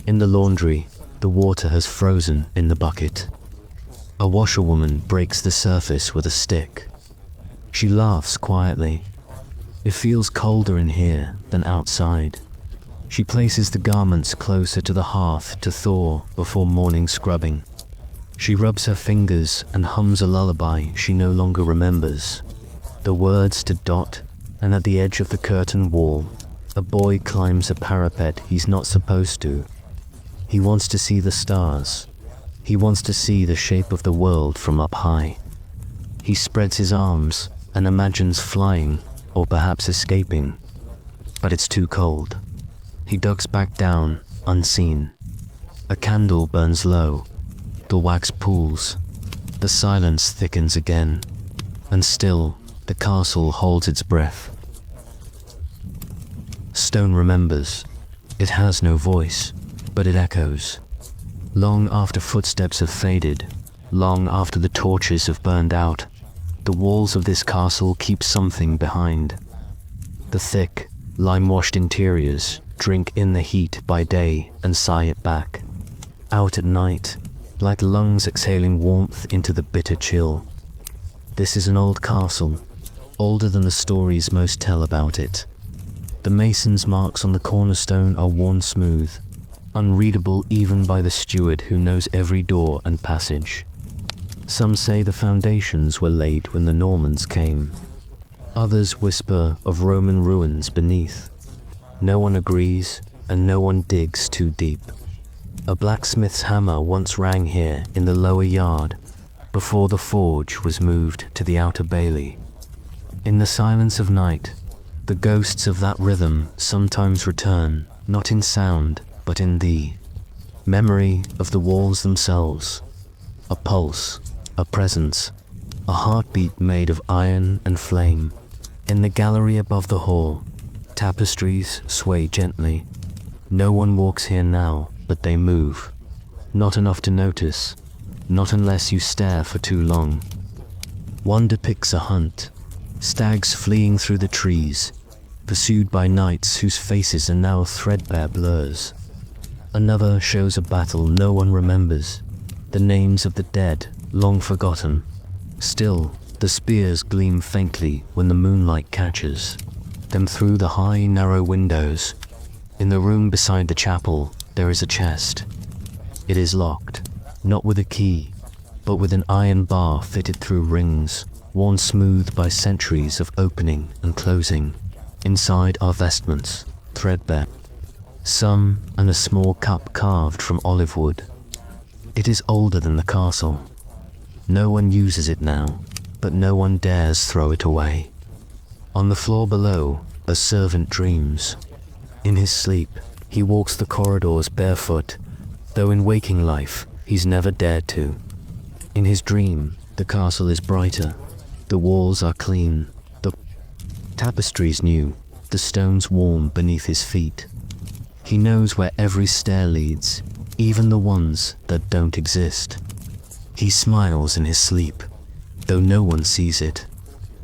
In the laundry, the water has frozen in the bucket. A washerwoman breaks the surface with a stick. She laughs quietly. It feels colder in here than outside. She places the garments closer to the hearth to thaw before morning scrubbing. She rubs her fingers and hums a lullaby she no longer remembers. The words to dot, and at the edge of the curtain wall, a boy climbs a parapet he's not supposed to. He wants to see the stars. He wants to see the shape of the world from up high. He spreads his arms and imagines flying, or perhaps escaping. But it's too cold. He ducks back down, unseen. A candle burns low. The wax pools. The silence thickens again. And still, the castle holds its breath. Stone remembers. It has no voice, but it echoes. Long after footsteps have faded, long after the torches have burned out, the walls of this castle keep something behind. The thick, lime-washed interiors drink in the heat by day and sigh it back. Out at night, like lungs exhaling warmth into the bitter chill. This is an old castle, older than the stories most tell about it. The mason's marks on the cornerstone are worn smooth, unreadable even by the steward who knows every door and passage. Some say the foundations were laid when the Normans came. Others whisper of Roman ruins beneath. No one agrees, and no one digs too deep. A blacksmith's hammer once rang here in the lower yard, before the forge was moved to the outer bailey. In the silence of night, the ghosts of that rhythm sometimes return, not in sound, but in the memory of the walls themselves. A pulse, a presence, a heartbeat made of iron and flame. In the gallery above the hall, tapestries sway gently. No one walks here now, but they move. Not enough to notice, not unless you stare for too long. One depicts a hunt, stags fleeing through the trees, pursued by knights whose faces are now threadbare blurs. Another shows a battle no one remembers, the names of the dead long forgotten. Still, the spears gleam faintly when the moonlight catches them through the high, narrow windows. In the room beside the chapel, there is a chest. It is locked, not with a key, but with an iron bar fitted through rings, worn smooth by centuries of opening and closing. Inside are vestments, threadbare, some and a small cup carved from olive wood. It is older than the castle. No one uses it now, but no one dares throw it away. On the floor below, a servant dreams. In his sleep, he walks the corridors barefoot, though in waking life, he's never dared to. In his dream, the castle is brighter, the walls are clean, the tapestries new, the stones warm beneath his feet. He knows where every stair leads, even the ones that don't exist. He smiles in his sleep, though no one sees it.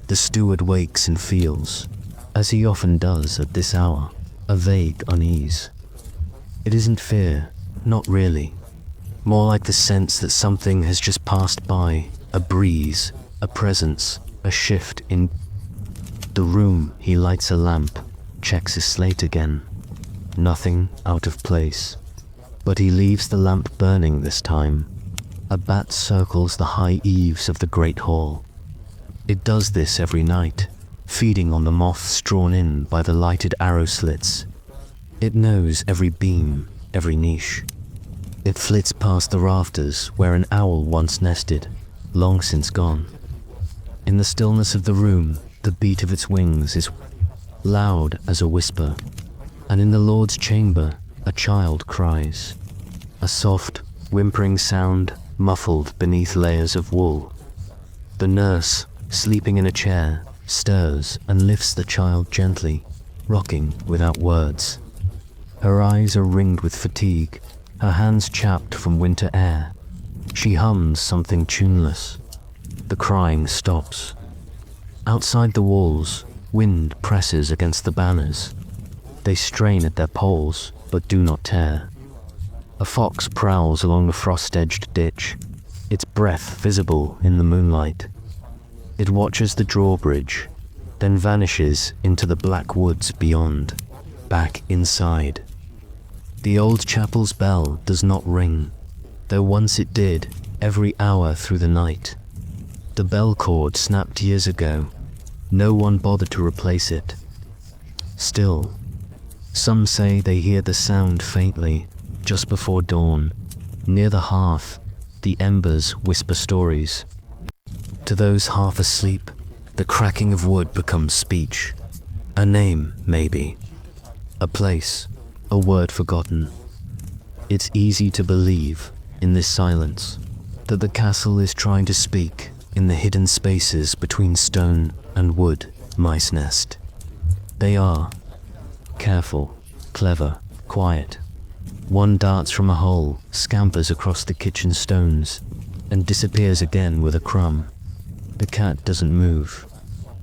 The steward wakes and feels, as he often does at this hour, a vague unease. It isn't fear, not really. More like the sense that something has just passed by, a breeze, a presence, a shift in the room. He lights a lamp, checks his slate again. Nothing out of place. But he leaves the lamp burning this time. A bat circles the high eaves of the great hall. It does this every night, feeding on the moths drawn in by the lighted arrow slits. It knows every beam, every niche. It flits past the rafters where an owl once nested, long since gone. In the stillness of the room, the beat of its wings is loud as a whisper, and in the Lord's chamber, a child cries. A soft, whimpering sound muffled beneath layers of wool. The nurse, sleeping in a chair, stirs and lifts the child gently, rocking without words. Her eyes are ringed with fatigue, her hands chapped from winter air. She hums something tuneless. The crying stops. Outside the walls, wind presses against the banners. They strain at their poles, but do not tear. A fox prowls along the frost-edged ditch, its breath visible in the moonlight. It watches the drawbridge, then vanishes into the black woods beyond, back inside. The old chapel's bell does not ring, though once it did, every hour through the night. The bell cord snapped years ago. No one bothered to replace it. Still, some say they hear the sound faintly, just before dawn. Near the hearth, the embers whisper stories. To those half asleep, the cracking of wood becomes speech. A name, maybe. A place, a word forgotten. It's easy to believe, in this silence, that the castle is trying to speak in the hidden spaces between stone and wood mice nest. They are careful, clever, quiet. One darts from a hole, scampers across the kitchen stones, and disappears again with a crumb. The cat doesn't move.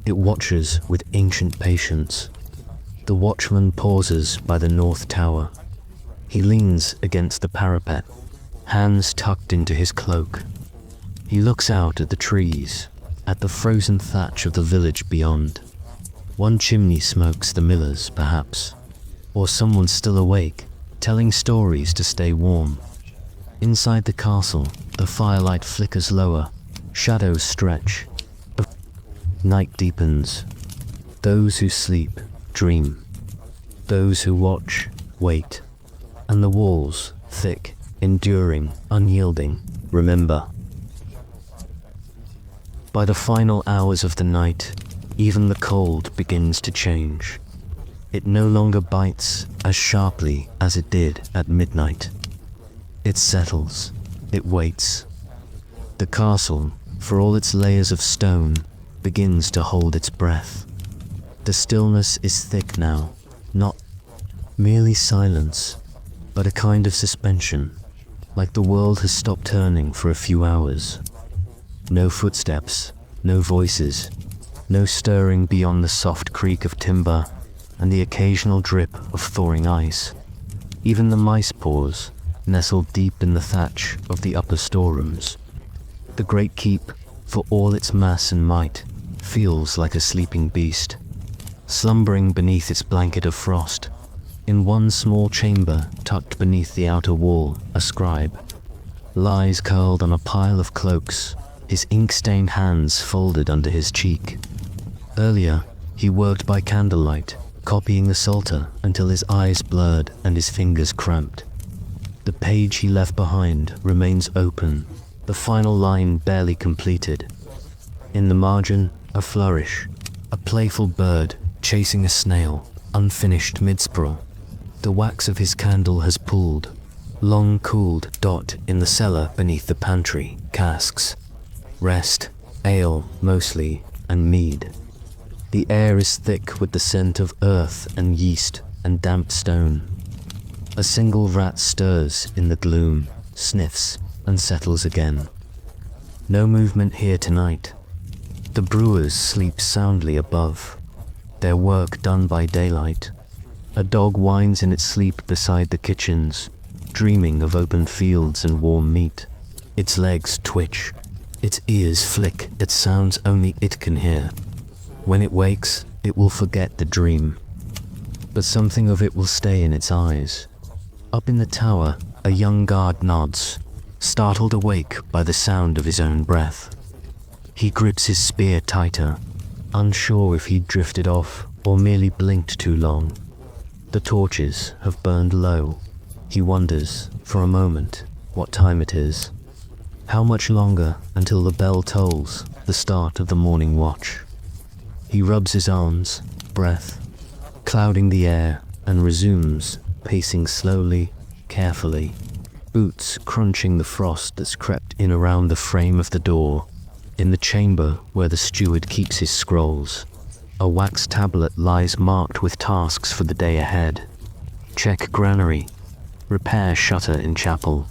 It watches with ancient patience. The watchman pauses by the north tower. He leans against the parapet, hands tucked into his cloak. He looks out at the trees, at the frozen thatch of the village beyond. One chimney smokes the miller's, perhaps, or someone's still awake, telling stories to stay warm. Inside the castle, the firelight flickers lower, shadows stretch. Night deepens. Those who sleep, dream. Those who watch, wait. And the walls, thick, enduring, unyielding, remember. By the final hours of the night, even the cold begins to change. It no longer bites as sharply as it did at midnight. It settles, it waits. The castle, for all its layers of stone, begins to hold its breath. The stillness is thick now, not merely silence, but a kind of suspension, like the world has stopped turning for a few hours. No footsteps, no voices, no stirring beyond the soft creak of timber and the occasional drip of thawing ice. Even the mice pause, nestled deep in the thatch of the upper storerooms. The great keep, for all its mass and might, feels like a sleeping beast, slumbering beneath its blanket of frost. In one small chamber tucked beneath the outer wall, a scribe lies curled on a pile of cloaks, his ink-stained hands folded under his cheek. Earlier, he worked by candlelight, copying the Psalter until his eyes blurred and his fingers cramped. The page he left behind remains open, the final line barely completed. In the margin, a flourish, a playful bird chasing a snail, unfinished mid-sprawl. The wax of his candle has pooled, long cooled dot in the cellar beneath the pantry, casks. Rest, ale mostly, and mead. The air is thick with the scent of earth and yeast and damp stone. A single rat stirs in the gloom, sniffs, and settles again. No movement here tonight. The brewers sleep soundly above, their work done by daylight. A dog whines in its sleep beside the kitchens, dreaming of open fields and warm meat. Its legs twitch, its ears flick at sounds only it can hear. When it wakes, it will forget the dream, but something of it will stay in its eyes. Up in the tower, a young guard nods, startled awake by the sound of his own breath. He grips his spear tighter, unsure if he'd drifted off or merely blinked too long. The torches have burned low. He wonders, for a moment, what time it is. How much longer until the bell tolls the start of the morning watch? He rubs his arms, breath, clouding the air, and resumes, pacing slowly, carefully, boots crunching the frost that's crept in around the frame of the door. In the chamber where the steward keeps his scrolls, a wax tablet lies marked with tasks for the day ahead. Check granary, repair shutter in chapel,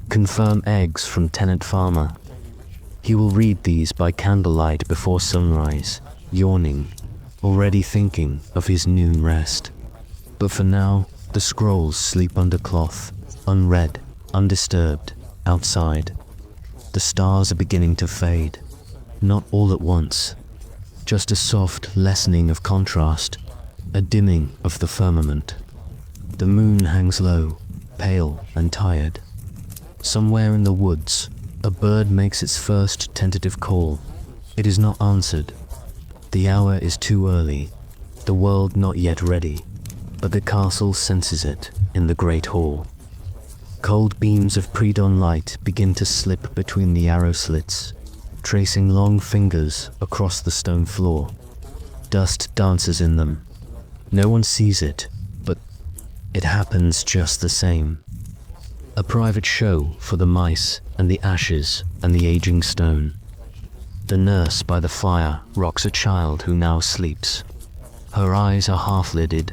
confirm eggs from tenant farmer. He will read these by candlelight before sunrise, yawning, already thinking of his noon rest. But for now, the scrolls sleep under cloth, unread, undisturbed, outside. The stars are beginning to fade, not all at once, just a soft lessening of contrast, a dimming of the firmament. The moon hangs low, pale and tired. Somewhere in the woods, a bird makes its first tentative call. It is not answered. The hour is too early, the world not yet ready, but the castle senses it in the great hall. Cold beams of pre-dawn light begin to slip between the arrow slits, tracing long fingers across the stone floor. Dust dances in them. No one sees it, but it happens just the same. A private show for the mice and the ashes and the aging stone. The nurse by the fire rocks a child who now sleeps. Her eyes are half-lidded,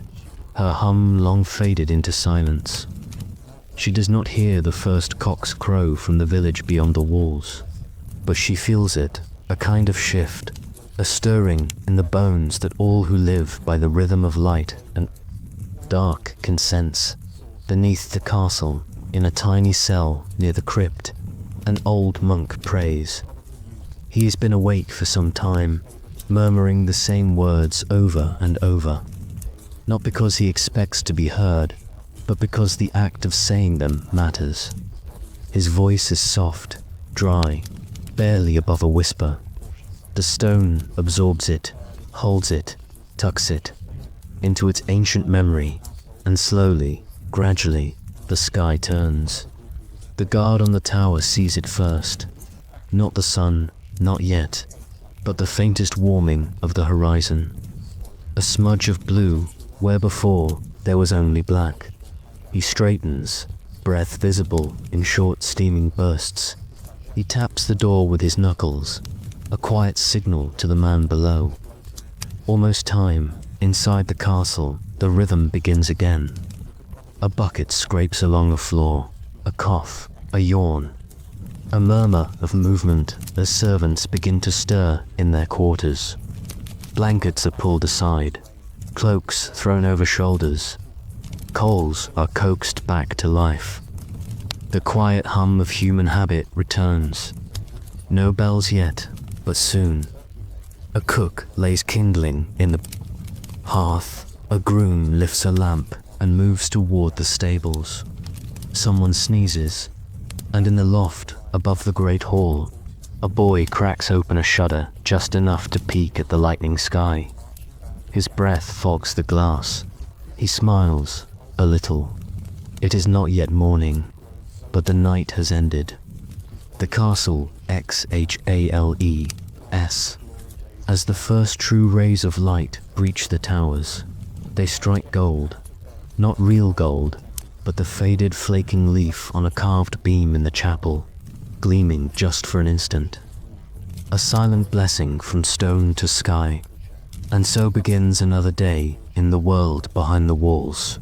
her hum long faded into silence. She does not hear the first cock's crow from the village beyond the walls, but she feels it, a kind of shift, a stirring in the bones that all who live by the rhythm of light and dark can sense. Beneath the castle, in a tiny cell near the crypt, an old monk prays. He has been awake for some time, murmuring the same words over and over, not because he expects to be heard, but because the act of saying them matters. His voice is soft, dry, barely above a whisper. The stone absorbs it, holds it, tucks it into its ancient memory, and slowly, gradually, the sky turns. The guard on the tower sees it first. Not the sun, not yet, but the faintest warming of the horizon. A smudge of blue where before there was only black. He straightens, breath visible in short steaming bursts. He taps the door with his knuckles, a quiet signal to the man below. Almost time, inside the castle, the rhythm begins again. A bucket scrapes along the floor, a cough, a yawn, a murmur of movement as servants begin to stir in their quarters. Blankets are pulled aside, cloaks thrown over shoulders. Coals are coaxed back to life. The quiet hum of human habit returns. No bells yet, but soon. A cook lays kindling in the hearth. A groom lifts a lamp and moves toward the stables. Someone sneezes, and in the loft above the great hall, a boy cracks open a shutter just enough to peek at the lightning sky. His breath fogs the glass. He smiles, a little. It is not yet morning, but the night has ended. The castle exhales. As the first true rays of light breach the towers, they strike gold. Not real gold, but the faded flaking leaf on a carved beam in the chapel, gleaming just for an instant. A silent blessing from stone to sky. And so begins another day in the world behind the walls.